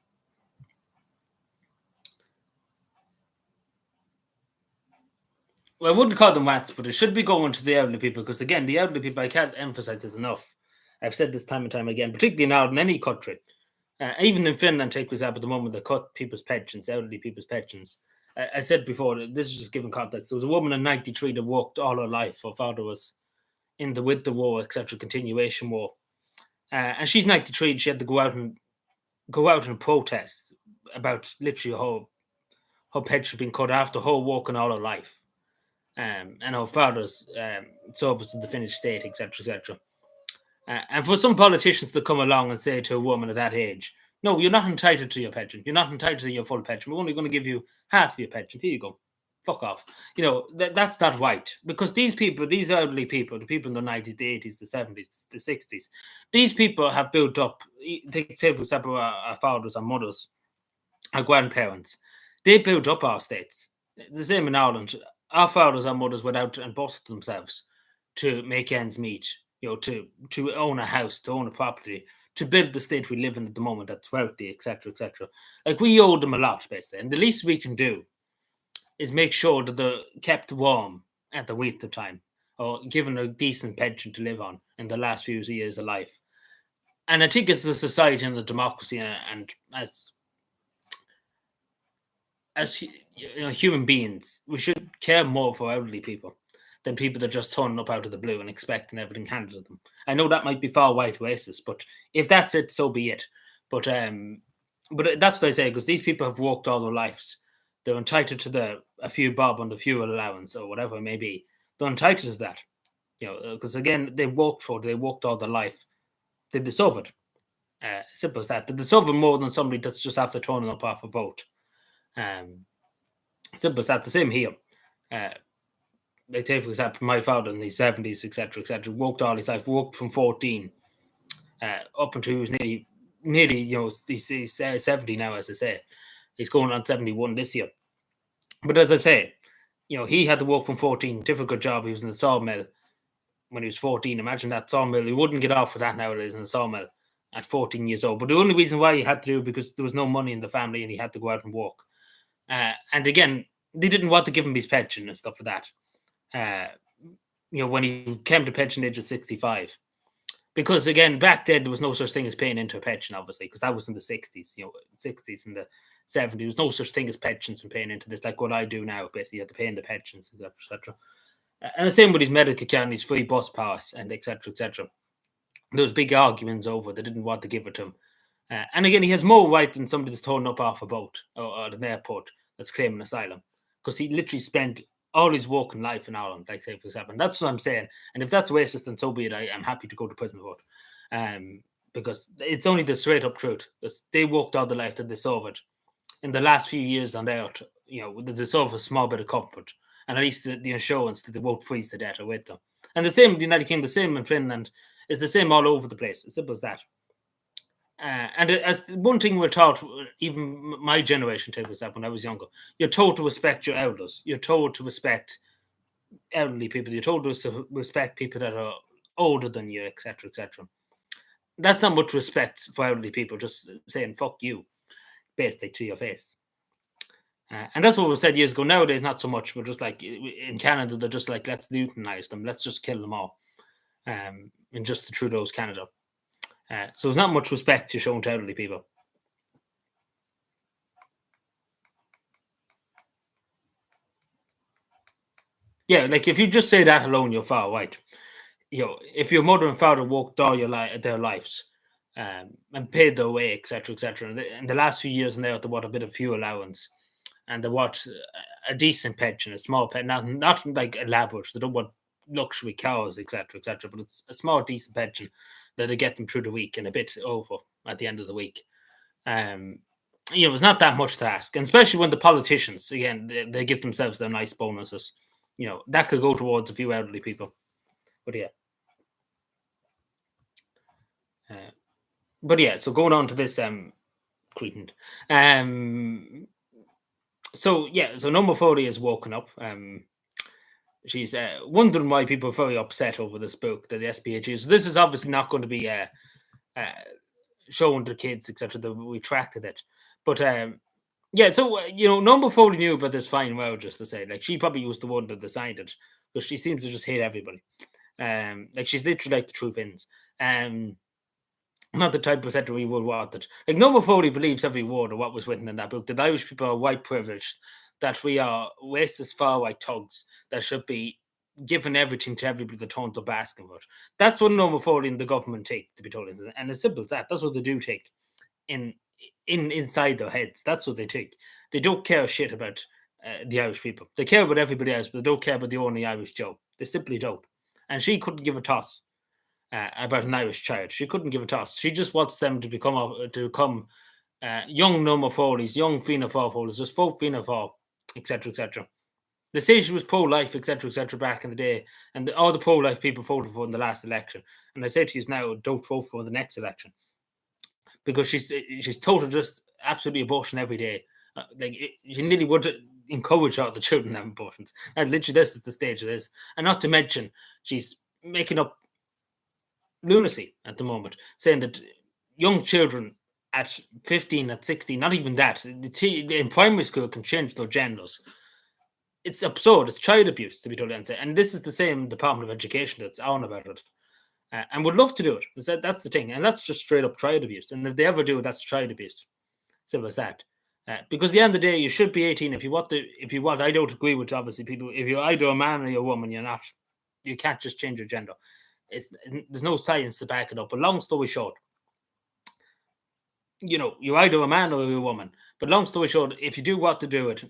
[SPEAKER 1] Well, I wouldn't call them rats, but it should be going to the elderly people because, again, the elderly people, I can't emphasize this enough. I've said this time and time again, particularly now in any country. Even in Finland, take for example, at the moment they cut people's pensions, elderly people's pensions. I said before, this is just giving context. There was a woman in 93 that worked all her life. Her father was with the war, etc., continuation war. And she's 93 and she had to go out and protest about literally her pension being cut after her working all her life. And her father's service in the Finnish state, etc., etc. And for some politicians to come along and say to a woman at that age, no, you're not entitled to your pension. You're not entitled to your full pension. We're only going to give you half of your pension. Here you go. Fuck off. That's not right. Because these people, these elderly people, the people in the 90s, the 80s, the 70s, the 60s, these people have built up, take, say, for example, our fathers, our mothers, our grandparents. They built up our states. The same in Ireland. Our fathers, our mothers went out and busted themselves to make ends meet. to own a house, to own a property, to build the state we live in at the moment that's wealthy, etc., etc. Like, we owe them a lot, basically. And the least we can do is make sure that they're kept warm at the winter time, or given a decent pension to live on in the last few years of life. And I think, as a society and the democracy, and as human beings, we should care more for elderly people than people that just turn up out of the blue and expecting everything handed to them. I know that might be far right racist, but if that's it, so be it. But that's what I say, because these people have worked all their lives. They're entitled to a few bob on the fuel allowance or whatever it may be. They're entitled to that, because again, they worked all their life. They deserve it. Simple as that. They deserve it more than somebody that's just after turning up off a boat. Simple as that. The same here. Like, take for example, my father in his 70s, etc., etc., worked all his life, worked from 14 up until he was nearly, he's 70 now, as I say. He's going on 71 this year. But as I say, he had to work from 14, difficult job. He was in the sawmill when he was 14. Imagine that sawmill. He wouldn't get off for that nowadays in the sawmill at 14 years old. But the only reason why he had to do it because there was no money in the family and he had to go out and work. And again, they didn't want to give him his pension and stuff like that. When he came to pension age at 65. Because again, back then there was no such thing as paying into a pension, obviously, because that was in the 60s, 60s and the 70s. There was no such thing as pensions and paying into this, like what I do now. Basically, you have to pay into pensions, etc. And the same with his medical care and his free bus pass and etc., etc. There was big arguments over. They didn't want to give it to him. And again, he has more right than somebody that's torn up off a boat or at an airport that's claiming asylum, because he literally spent all his working life in Ireland, like, say, for example. And that's what I'm saying. And if that's racist, then so be it. I'm happy to go to prison for it. Because it's only the straight up truth. Because they worked all the life that they deserve it. In the last few years on earth, they deserve a small bit of comfort. And at least the assurance that they won't freeze to death or with them. And the same in the United Kingdom, the same in Finland, is the same all over the place. As simple as that. And as one thing we're taught, even my generation, take this up when I was younger, you're told to respect your elders. You're told to respect elderly people. You're told to respect people that are older than you, etc., etc. That's not much respect for elderly people. Just saying "fuck you," basically, to your face. And that's what was said years ago. Nowadays, not so much. We're just like, in Canada, they're just like, let's euthanize them. Let's just kill them all. And just to Trudeau's Canada. So there's not much respect you're shown to elderly people. Yeah, like, if you just say that alone, you're far right. If your mother and father worked all their lives and paid their way, etc., etc., in the last few years, and they what a bit of fuel allowance, and they want a decent pension, a small pension, not like elaborate. They don't want luxury cars, etc., etc., but it's a small, decent pension that they get them through the week and a bit over at the end of the week. It's not that much to ask, and especially when the politicians, again, they give themselves their nice bonuses. That could go towards a few elderly people. But yeah. So going on to this, Cretan. So number 40 is woken up. She's wondering why people are very upset over this book that the SPHE. So this is obviously not going to be shown to kids, etc. That we retracted it. But so number 40 knew about this fine well, just to say. Like, she probably was the one that decided, because she seems to just hate everybody. Like, she's literally like the true Finns. Not the type of sector we would want it. Like, number 40 believes every word of what was written in that book. That Irish people are white privileged, that we are racist far right thugs that should be given everything to everybody that turns up asking for it. That's what number 40 in the government take, to be told. And as simple as that. That's what they do take inside their heads. That's what they take. They don't care shit about the Irish people. They care about everybody else, but they don't care about the only Irish Joe. They simply don't. And she couldn't give a toss about an Irish child. She couldn't give a toss. She just wants them to become young number 40s, young Fianna Fáil voters, just vote Fianna Fáil, etc., etc. They say she was pro-life, etc., etc. back in the day, and all the pro-life people voted for in the last election. And I say to you now, don't vote for the next election, because she's total just absolutely abortion every day. She nearly would encourage all the children to have abortions. And literally, this is the stage of this. And not to mention, she's making up lunacy at the moment, saying that young children at 15, at 16, not even that, in primary school can change their genders. It's absurd. It's child abuse, to be totally honest. And this is the same Department of Education that's on about it. And would love to do it. That's the thing. And that's just straight up child abuse. And if they ever do, that's child abuse. Simple as that. Because at the end of the day, you should be 18 if you want to. If you want, I don't agree with obviously people. If you're either a man or you're a woman, you're not. You can't just change your gender. There's no science to back it up. But long story short, you're either a man or you're a woman. But long story short, if you do want to do it,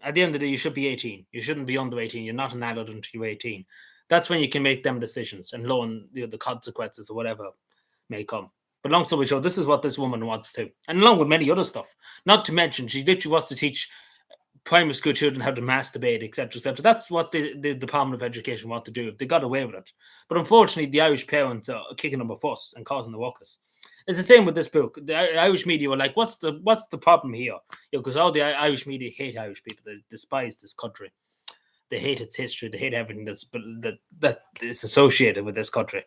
[SPEAKER 1] at the end of the day, you should be 18. You shouldn't be under 18. You're not an adult until you're 18. That's when you can make them decisions and learn the consequences or whatever may come. But long story short, this is what this woman wants to, and along with many other stuff. Not to mention, she literally wants to teach primary school children how to masturbate, etc., etc. That's what the Department of Education want to do if they got away with it. But unfortunately, the Irish parents are kicking up a fuss and causing the ruckus. It's the same with this book. The Irish media were like, "What's the problem here?" Because all the Irish media hate Irish people. They despise this country. They hate its history. They hate everything that is associated with this country.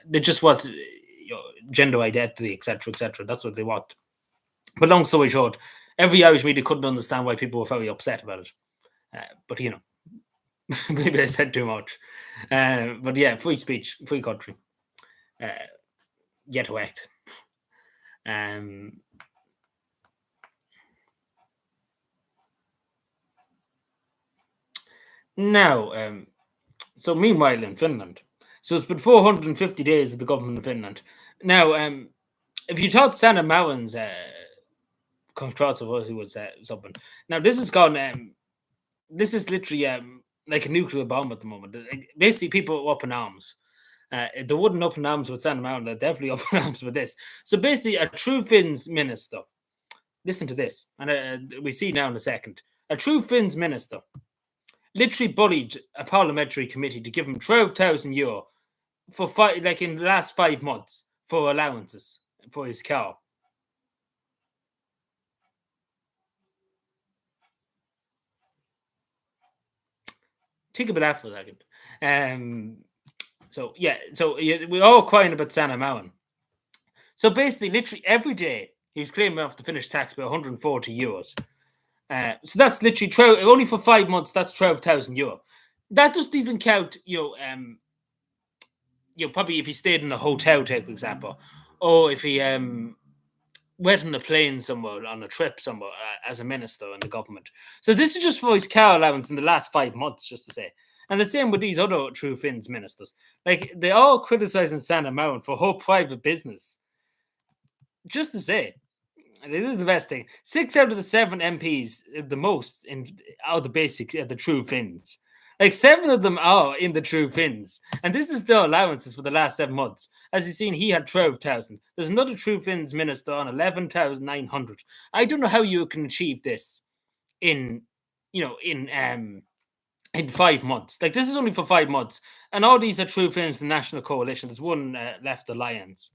[SPEAKER 1] They just want gender identity, etc., etc. That's what they want. But long story short, every Irish media couldn't understand why people were very upset about it. But maybe I said too much. But yeah, free speech, free country. Get whacked. Now, so meanwhile in Finland, so it's been 450 days of the government of Finland. Now, if you thought Sanna Marin's controversy was something, now this has gone. This is literally like a nuclear bomb at the moment. Basically, people are up in arms. They wouldn't up in arms with Sanna Marin. They're definitely up in arms with this. So basically, a true Finns minister. Listen to this, and we see now in a second. A true Finns minister literally bullied a parliamentary committee to give him €12,000 for in the last 5 months for allowances for his car. Think about that for a second. So we're all crying about Sanna Marin. So basically, literally every day he was claiming off the Finnish tax bill €140. So that's literally only for 5 months. That's €12,000. That doesn't even count, probably if he stayed in a hotel, take for example, or if he went on a plane somewhere on a trip somewhere as a minister in the government. So this is just for his car allowance in the last 5 months, just to say. And the same with these other true Finns ministers. Like, they're all criticizing Sanna Marin for her private business. Just to say. This is the best thing. 6 out of the 7 MPs, the most are the true Finns. Like 7 of them are in the true Finns. And this is their allowances for the last 7 months. As you've seen, he had 12,000. There's another true Finns minister on 11,900. I don't know how you can achieve this in 5 months. Like, this is only for 5 months. And all these are true Finns, the National Coalition. There's one Left Alliance.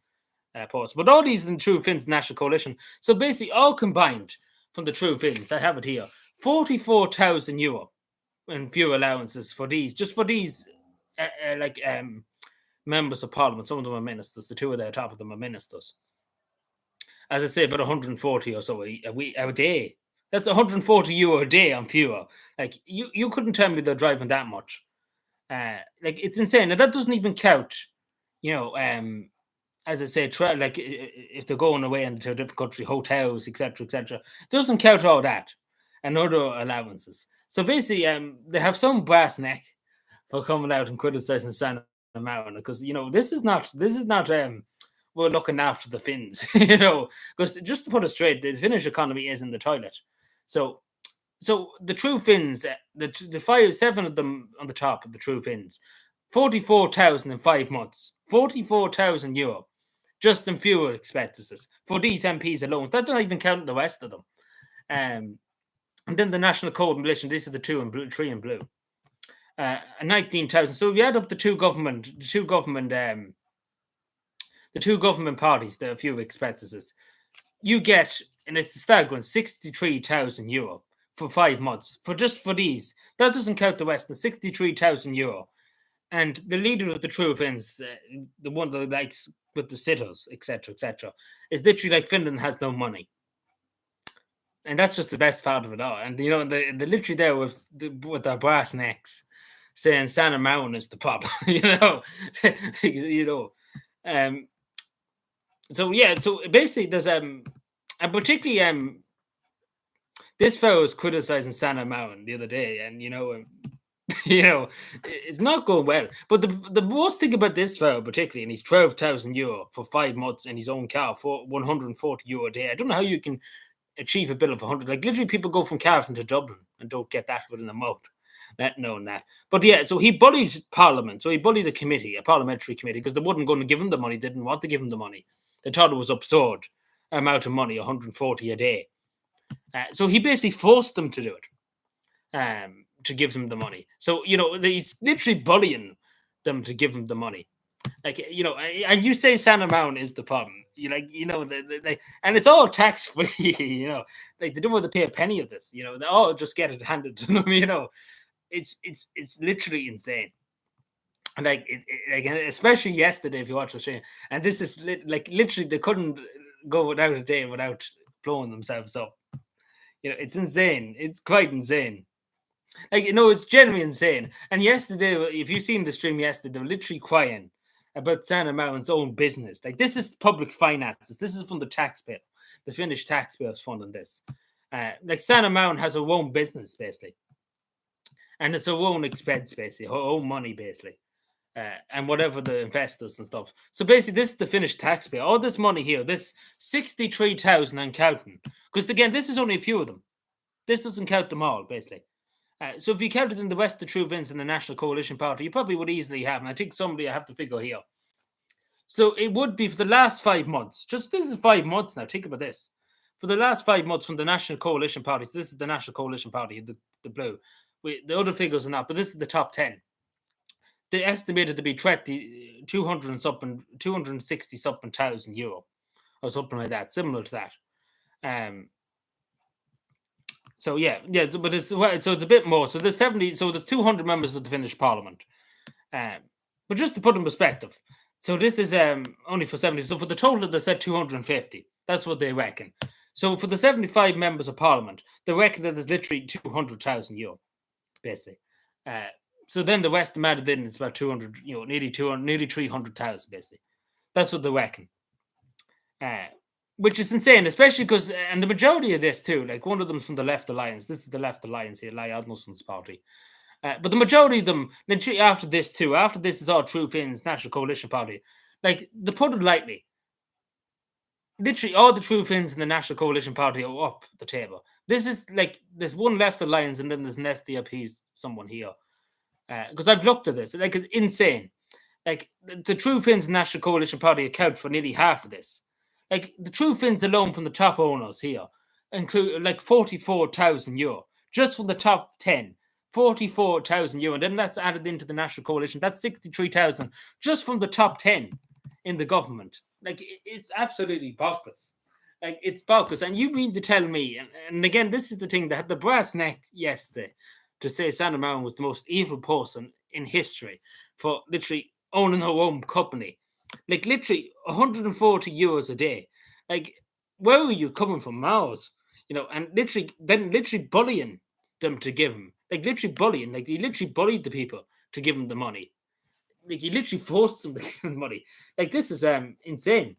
[SPEAKER 1] Post. But all these in True Finns National Coalition. So basically, all combined from the True Finns, I have it here, €44,000 in fuel allowances for these, just for these, members of Parliament. Some of them are ministers. The two at the top of them are ministers. As I say, about 140 or so a day. That's €140 a day on fuel. Like, you couldn't tell me they're driving that much. It's insane. And that doesn't even count, as I say, if they're going away into a different country, hotels, etc., etc., doesn't count all that and other allowances. So basically, they have some brass neck for coming out and criticizing Sanna Marin because this is not we're looking after the Finns, because just to put it straight, the Finnish economy is in the toilet. So the true Finns, the 7 of them on the top of the true Finns, 44,000 in 5 months, €44,000 just in fuel expenses for these MPs alone. That doesn't even count the rest of them. And then the National Coalition, these are the 2 in blue, 3 in blue, 19,000. So if you add up the two government parties, the fuel expenses, you get, and it's a staggering, €63,000 for 5 months for these. That doesn't count the rest. The €63,000 And the leader of the True Finns, the one that likes with the sitters, etc., is literally like Finland has no money. And that's just the best part of it all. And the literally there with their brass necks saying Santa Mountain is the problem, you know. Um so yeah, so basically there's and particularly this fellow was criticizing Santa Mountain the other day, and it's not going well. But the worst thing about this fellow, particularly, and he's €12,000 for 5 months in his own car for €140 a day. I don't know how you can achieve a bill of 100. Like literally, people go from Cavan to Dublin and don't get that within a month. That knowing that. But yeah, so he bullied Parliament. So he bullied a parliamentary committee, because they weren't going to give him the money. They didn't want to give him the money. They thought it was absurd amount of money, 140 a day. So he basically forced them to do it, to give them the money. So, he's literally bullying them to give him the money. Like, and you say Santa Mountain is the problem. And it's all tax free, like they don't want to pay a penny of this, they all just get it handed to them, it's literally insane. And especially yesterday, if you watch the stream, and this is literally they couldn't go without a day without blowing themselves up. It's insane. It's quite insane. It's genuinely insane. And yesterday, if you've seen the stream yesterday, they were literally crying about Santa Mountain's own business. Like, this is public finances. This is from the taxpayer. The Finnish taxpayer is funding this. Santa Mountain has her own business, basically. And it's her own expense, basically. Her own money, basically. And whatever the investors and stuff. So basically, this is the Finnish taxpayer. All this money here, this 63,000 and counting. Because again, this is only a few of them. This doesn't count them all, basically. So if you counted in the West, the True Finns and the National Coalition Party, you probably would easily have. And I think somebody I have to figure here. So it would be for the last 5 months. This is 5 months now. Think about this. For the last 5 months from the National Coalition Party. So this is the National Coalition Party, the blue. The other figures are not, but this is the top 10. They estimated to be 260 something thousand euro or something like that, similar to that. So yeah, but it's a bit more. So there's 70. So there's 200 members of the Finnish Parliament. But just to put in perspective, so this is only for 70. So for the total, they said 250. That's what they reckon. So for the 75 members of Parliament, they reckon that there's literally 200,000 euro, basically. So then the rest added in, it's about 200, nearly 300,000, basically. That's what they reckon. Which is insane, especially because, and the majority of this too, like one of them's from the Left Alliance. This is the Left Alliance here, Lai Adnolfsson's party. But the majority of them, after this is all True Finns, National Coalition Party. Like, to put it lightly, literally all the True Finns and the National Coalition Party are up the table. This is like, there's one Left Alliance and then there's an SDP, someone here. Because I've looked at this, like, it's insane. Like, the True Finns and National Coalition Party account for nearly half of this. Like, the True Finns alone from the top owners here include like 44,000 euro just from the top 10. 44,000 euro, and then that's added into the National Coalition. That's 63,000 just from the top 10 in the government. Like, it's absolutely bonkers. Like, it's bonkers. And you mean to tell me, and again, this is the thing, that had the brass neck yesterday to say Santa Mountain was the most evil person in history for literally owning her own company. Like, literally 140 euros a day. Like, where were you coming from, Mars? And literally bullying them to give him. Like, literally bullying. Like, he literally bullied the people to give him the money. Like, he literally forced them to give him money. Like, this is insane.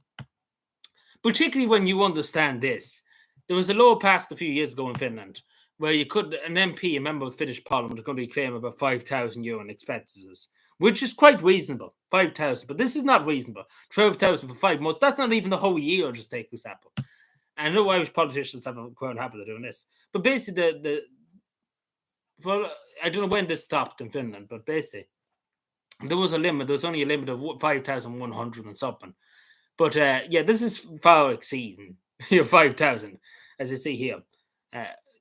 [SPEAKER 1] Particularly when you understand this. There was a law passed a few years ago in Finland where you could, an MP, a member of the Finnish Parliament, could claim about 5,000 euro in expenses, which is quite reasonable. 5,000, but this is not reasonable. 12,000 for 5 months. That's not even the whole year, just take for example. And I know Irish politicians have a quite happy to doing this. But basically, I don't know when this stopped in Finland, but basically, there was a limit. There was only a limit of 5,100 and something. But this is far exceeding 5,000, as you see here.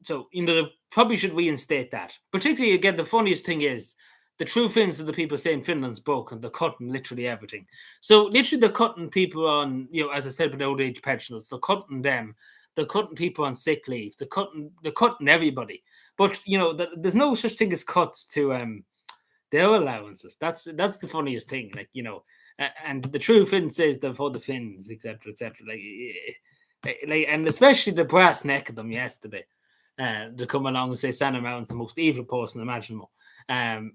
[SPEAKER 1] So, they probably should reinstate that. Particularly, again, the funniest thing is the True Finns are the people saying Finland's broken. They're cutting literally everything. So, literally, they're cutting people on, as I said, with old age pensioners. They're cutting them. They're cutting people on sick leave. They're cutting everybody. But, there's no such thing as cuts to Their allowances. That's the funniest thing. Like, and the true Finn says they're for the Finns, etc., etc. Like, and especially the brass neck of them yesterday. To come along and say Santa Mountain's the most evil person imaginable. They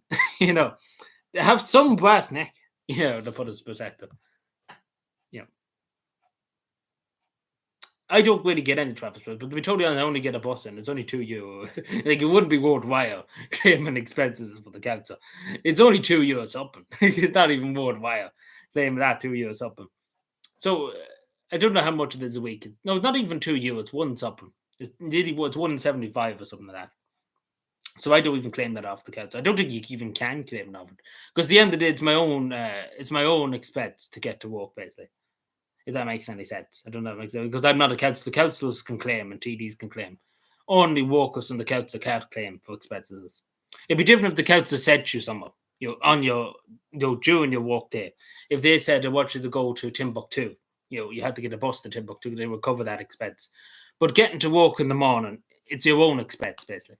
[SPEAKER 1] have some brass neck, to put it in perspective. I don't really get any travel bills, but to be totally honest, I only get a bus and it's only €2. Like, it wouldn't be worthwhile claiming expenses for the council. It's only €2 something. It's not even worthwhile claiming that €2 something. So I don't know how much it is a week. No, it's not even €2. It's one something. It's nearly it's 175 or something like that. So I don't even claim that off the council. I don't think you even can claim it off it, because at the end of the day, it's my own expense to get to work, basically. If that makes any sense. I don't know if that makes sense, because I'm not a council. The councils can claim and TDs can claim. Only workers in the council can't claim for expenses. It'd be different if the council sent you somewhere, on your, during your work day. If they said I want you to go to Timbuktu, you had to get a bus to Timbuktu, they would cover that expense. But getting to work in the morning, it's your own expense, basically.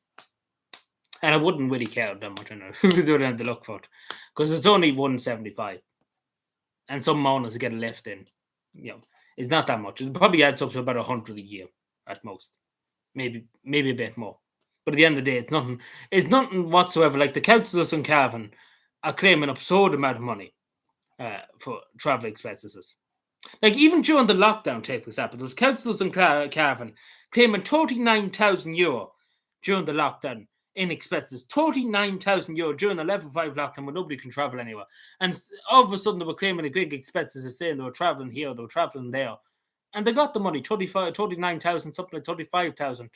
[SPEAKER 1] And I wouldn't really care that much, who don't have to look for it, because it's only 175. And some mornings to get a lift in, it's not that much. It probably adds up to about 100 a year at most, maybe a bit more. But at the end of the day, it's nothing. It's nothing whatsoever. Like, the councillors in Cavan are claiming an absurd amount of money for travel expenses. Like, even during the lockdown, take for example, those councillors in Cavan claiming €39,000 during the lockdown in expenses. €39,000 during the level 5 lockdown when nobody can travel anywhere. And all of a sudden they were claiming a big expenses as saying they were traveling here, they were traveling there. And they got the money, 39,000, something like 35,000,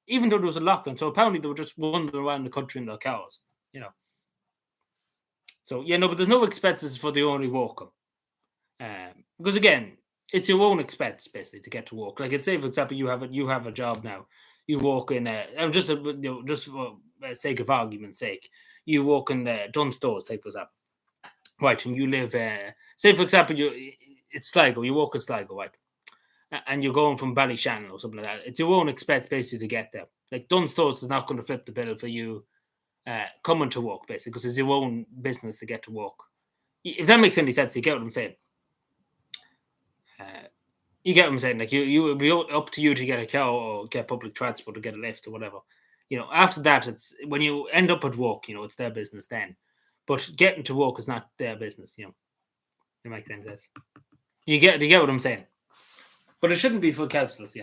[SPEAKER 1] even though there was a lockdown. So apparently they were just wandering around the country in their cars, So, but there's no expenses for the only worker. Because again, it's your own expense basically to get to work. Like, let's say, for example, you have a job now. You work in just for sake of argument's sake, you work in Dunstores, take for example, right? And you live, say for example, it's Sligo. You work in Sligo, right? And you're going from Ballyshannon or something like that. It's your own expense basically to get there. Like, Dunstores is not going to flip the bill for you coming to work, basically, because it's your own business to get to work. If that makes any sense, you get what I'm saying. You get what I'm saying? Like, you would be up to you to get a car or get public transport or get a lift or whatever. After that, it's when you end up at work, it's their business then. But getting to work is not their business, It makes sense. Do you get what I'm saying? But it shouldn't be for councillors,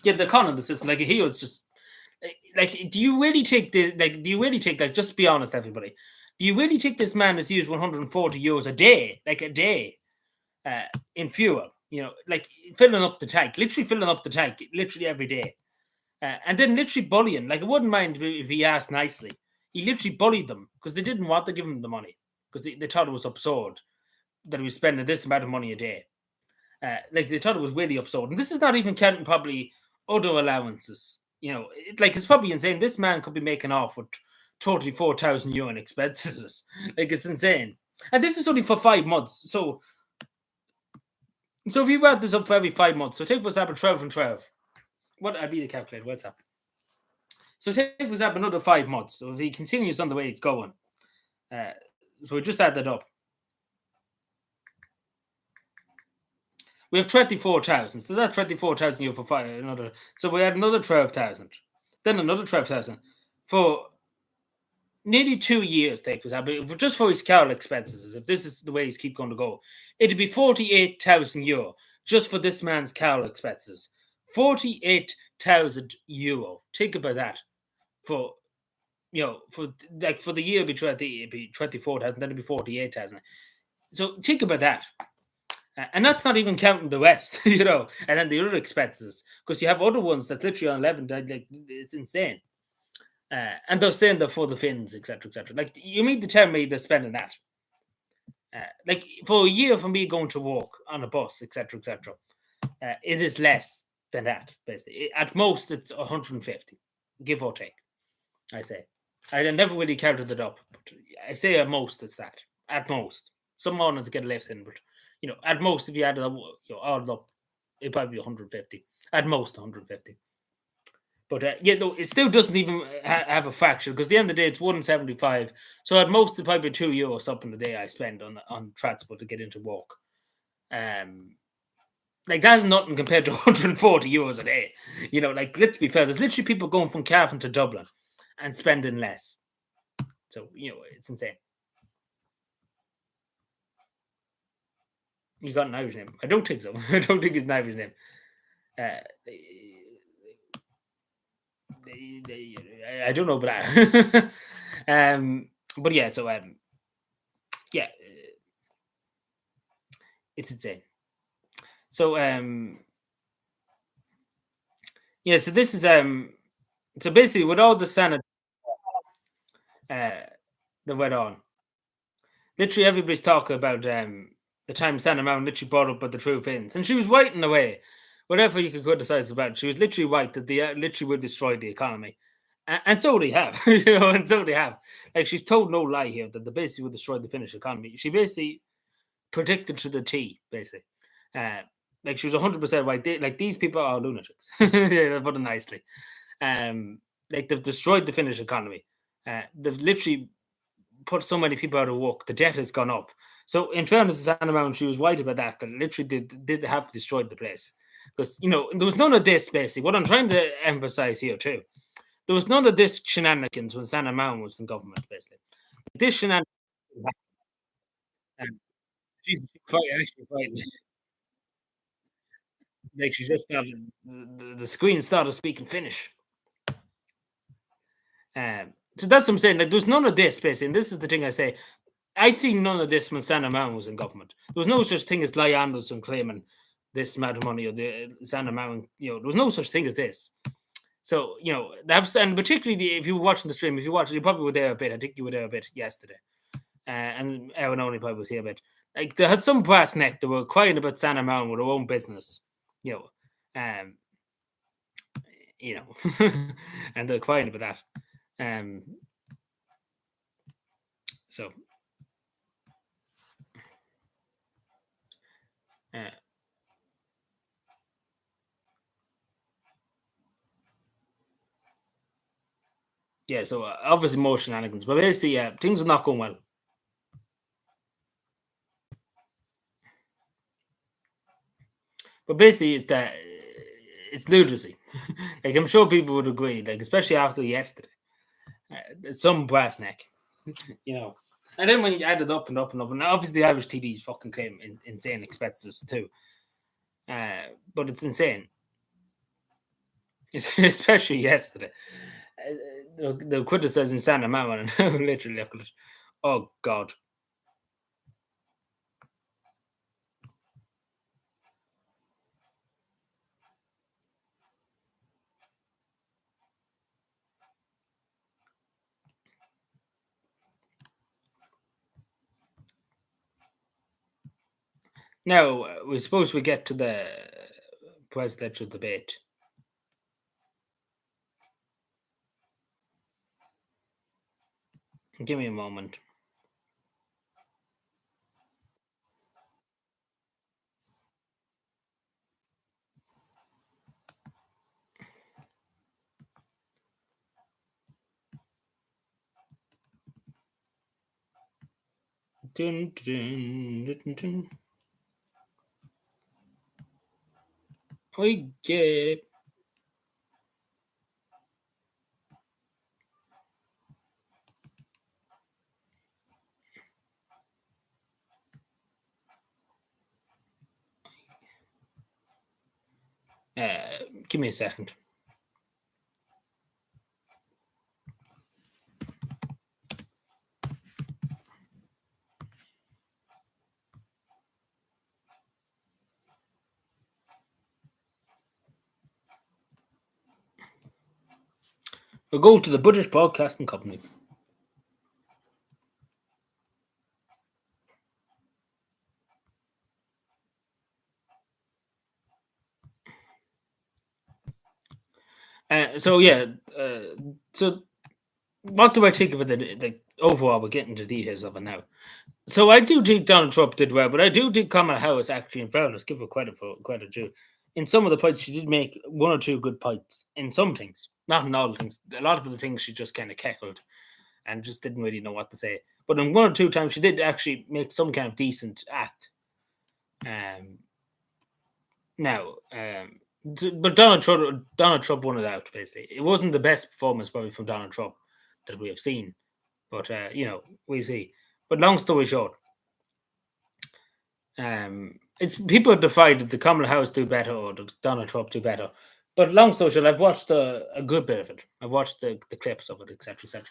[SPEAKER 1] Yeah, they're conning the system. Like, here, it's just like, do you really take just be honest, everybody. Do you really think this man has used €140 a day, like a day, in fuel, like filling up the tank, literally every day, and then literally bullying? Like, I wouldn't mind if he asked nicely. He literally bullied them because they didn't want to give him the money, because they thought it was absurd that he was spending this amount of money a day. Like, they thought it was really absurd, and this is not even counting probably other allowances. It's probably insane. This man could be making off with €34,000 in expenses. Like, it's insane, and this is only for 5 months. So if you add this up for every 5 months, so take for example 12 and 12. What I'd be the calculator? What's that? So take for example another 5 months. So if he continues on the way it's going, so we just add that up. We have 24,000. So that's 24,000 for another. So we add another 12,000, then another 12,000 for nearly 2 years. Take for example, just for his car expenses. If this is the way he's keep going to go, it'd be €48,000 just for this man's car expenses. €48,000. Think about that. For the year, it'd be 24,000. Then it'd be 48,000. So think about that. And that's not even counting the rest, and then the other expenses, because you have other ones that's literally on 11. Like, it's insane. And they're saying they're for the Finns, etc., etc. Like, you mean to tell me they're spending that? Like, for a year for me going to work on a bus, etc., etc., it is less than that, basically. At most, it's 150, give or take, I say. I never really counted it up, but I say at most it's that. At most. Some mornings get a lift in, but, at most, if you add it up, all up, it'd probably be 150. At most, 150. But yeah, no, it still doesn't even have a fraction because at the end of the day, it's 175. So at most, it's probably €2 up in the day I spend on transport to get into work. Um, like that's nothing compared to €140 a day. Like let's be fair, there's literally people going from Cavan to Dublin and spending less. So it's insane. You got an Irish name? I don't think so. I don't think it's an Irish name. Uh, I don't know about that. But yeah, so yeah, it's insane. So yeah, so this is so basically with all the Senate uh that went on, literally everybody's talking about the time Santa Mountain literally brought up what the truth is, and she was right in a way. Whatever you could criticize about, it, she was literally right that they literally will destroy the economy, and so they have, and so they have. Like she's told no lie here that they basically will destroy the Finnish economy. She basically predicted to the T, basically. Uh, like she was 100% right. Like these people are lunatics. Yeah, put it nicely. Like they've destroyed the Finnish economy. They've literally put so many people out of work. The debt has gone up. So in fairness to Santa Mountain, she was right about that. That literally did have destroyed the place because there was none of this basically. What I'm trying to emphasize here too, there was none of this shenanigans when Santa Mountain was in government. Basically, this shenanigans. Um, she's actually fighting. Like she just started. The screen started speaking Finnish. So that's what I'm saying. Like, there's none of this, basically. And this is the thing I say. I see none of this when Santa Mountain was in government. There was no such thing as Ly Anderson claiming this amount of money or the Santa Mountain. There was no such thing as this. So that's and particularly if you were watching the stream, if you watched, you probably were there a bit. I think you were there a bit yesterday, and Aaron only probably was here a bit. Like they had some brass neck that were crying about Santa Mountain with their own business, um, and they're crying about that. So yeah, so obviously more shenanigans, but basically, yeah, things are not going well. But basically, it's that it's ludicrousy. Like I'm sure people would agree, like especially after yesterday, some brass neck, And then when you add it up and up and up, and obviously the Irish TDs fucking claim insane expenses too. But it's insane, especially yesterday. The criticizing Santa Mountain and literally look at it. Oh God. Now we suppose we get to the presidential debate. Give me a moment. Dun, dun, dun, dun. We get it. Give me a second. We'll go to the British Broadcasting Company. So what do I think of the overall? We're getting the details of it now. So I do think Donald Trump did well, but I do think Kamala Harris actually, in fairness, give her credit for credit due. In some of the points, she did make one or two good points in some things. not in all the things. A lot of the things she just kind of cackled and just didn't really know what to say. But in one or two times, she did actually make some kind of decent act. Um, now, but Donald Trump won it out. Basically, it wasn't the best performance probably from Donald Trump that we have seen, but we see. But long story short, it's people have decided the Kamala Harris do better or the Donald Trump do better. But long story short, I've watched a good bit of it. I've watched the clips of it, etc., etc.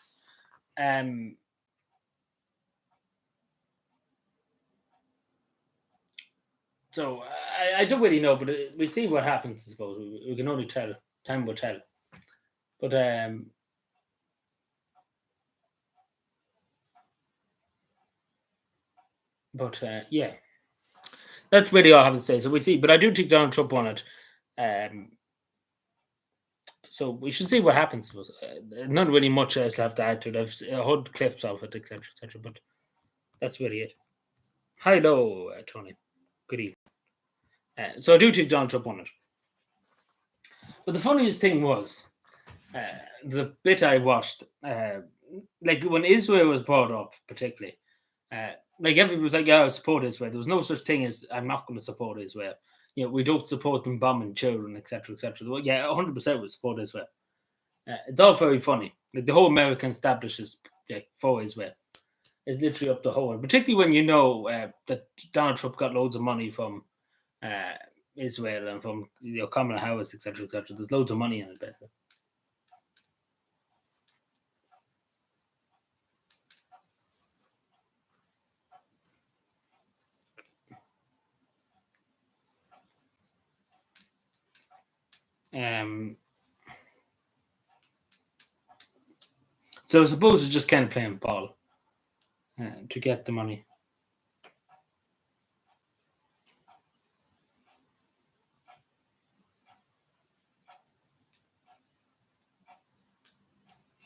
[SPEAKER 1] Um, so I don't really know, but we see what happens. I suppose we can only tell. Time will tell. But yeah, that's really all I have to say. So we see, but I do think Donald Trump won it. Um, so we should see what happens. Not really much else I have to add to it. I've heard clips of it, etc., etc. But that's really it. Hello, Tony. Good evening. So I do think Donald Trump won it. But the funniest thing was the bit I watched, like when Israel was brought up, particularly. Like everybody was like, "Yeah, I support Israel." There was no such thing as "I'm not going to support Israel." We don't support them bombing children, etc., etc. Well, yeah, 100% we support Israel. It's all very funny. Like the whole American establishment is like for Israel. It's literally up the whole, and particularly when you know that Donald Trump got loads of money from uh, Israel and from Kamala Harris, etc., etc. There's loads of money in it, basically. Um, so I suppose it's just kind of playing ball to get the money.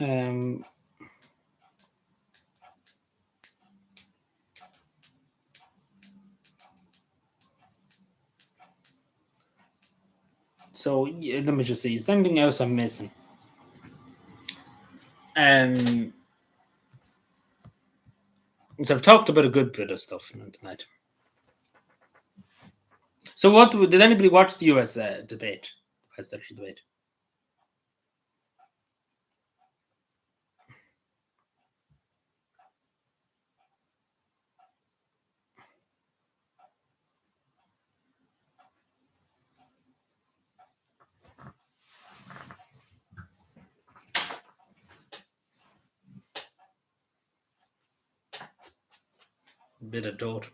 [SPEAKER 1] Um, so yeah, let me just see. Is there anything else I'm missing? Um, so I've talked about a good bit of stuff tonight. So what did anybody watch the US debate, presidential debate? A bit of dote.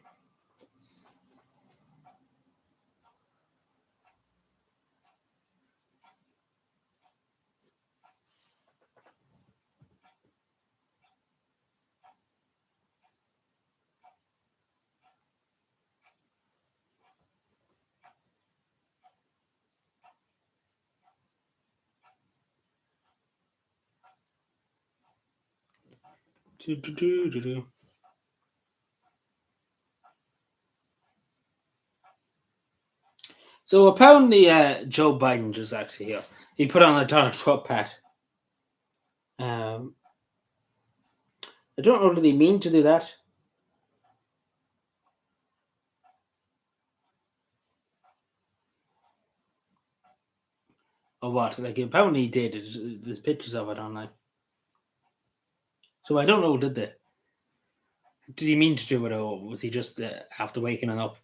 [SPEAKER 1] So apparently, Joe Biden just actually here. He put on a Donald Trump hat. Um, I don't know. Did he mean to do that, or what? Like apparently he did. There's pictures of it online. So I don't know. Did they? Did he mean to do it, or was he just after waking up?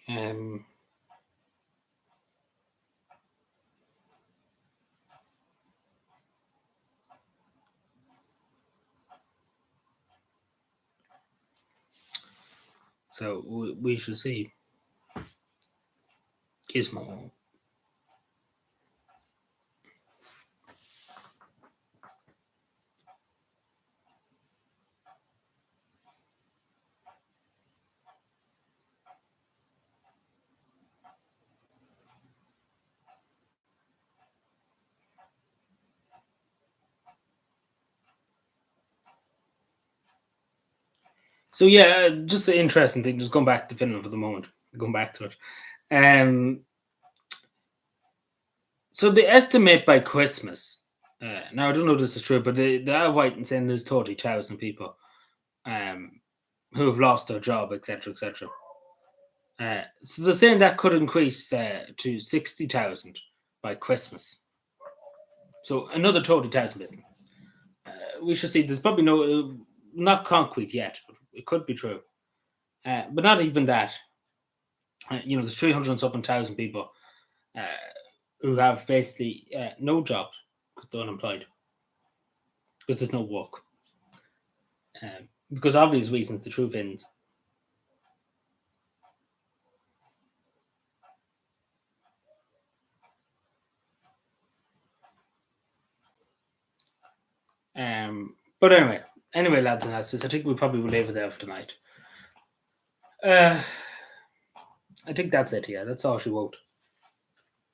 [SPEAKER 1] Um, so we shall see. Gizmo. So yeah, just an interesting thing. Just going back to Finland for the moment. Going back to it. Um, so they estimate by Christmas. Now I don't know if this is true, but they are right in saying there's 30,000 people um, who have lost their job, etc., etc. So they're saying that could increase to 60,000 by Christmas. So another 30,000 basically. We should see. There's probably not concrete yet, but it could be true. But not even that. There's 300 and something thousand people uh, who have basically no jobs because they're unemployed because there's no work. Because obvious reasons, the truth ends. But anyway, lads and lasses, I think we probably will leave it there for tonight. I think that's it. Yeah, that's all she wrote.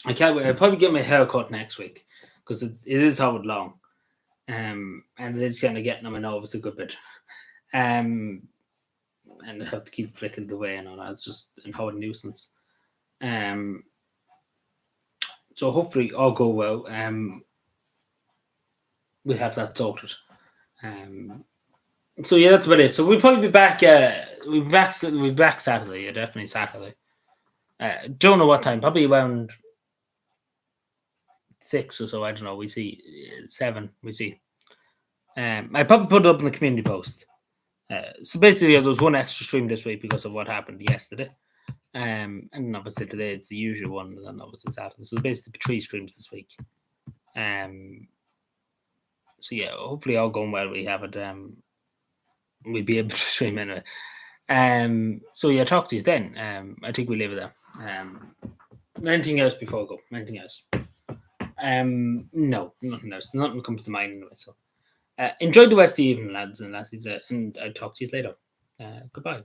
[SPEAKER 1] I can't wait. I'll probably get my hair cut next week because it is hard long, and it is kind of getting on my nerves a good bit. And I have to keep flicking the way and all that. It's just an hard nuisance. So hopefully all go well. We have that sorted. So yeah, that's about it. So we'll probably be back. We'll be back Saturday. Yeah, definitely Saturday. Don't know what time. Probably around 6 or so. I don't know. We see 7. We see. I probably put it up in the community post. So basically, there was one extra stream this week because of what happened yesterday. And then obviously today it's the usual one, and then obviously Saturday. So basically 3 streams this week. So yeah, hopefully all going well. We have it. We'll be able to stream anyway. So yeah, talk to you then. I think we leave it there. Anything else before I go? Anything else? No, nothing else. Nothing comes to mind anyway. So enjoy the rest of the evening, lads and lassies, and I'll talk to you later. Goodbye.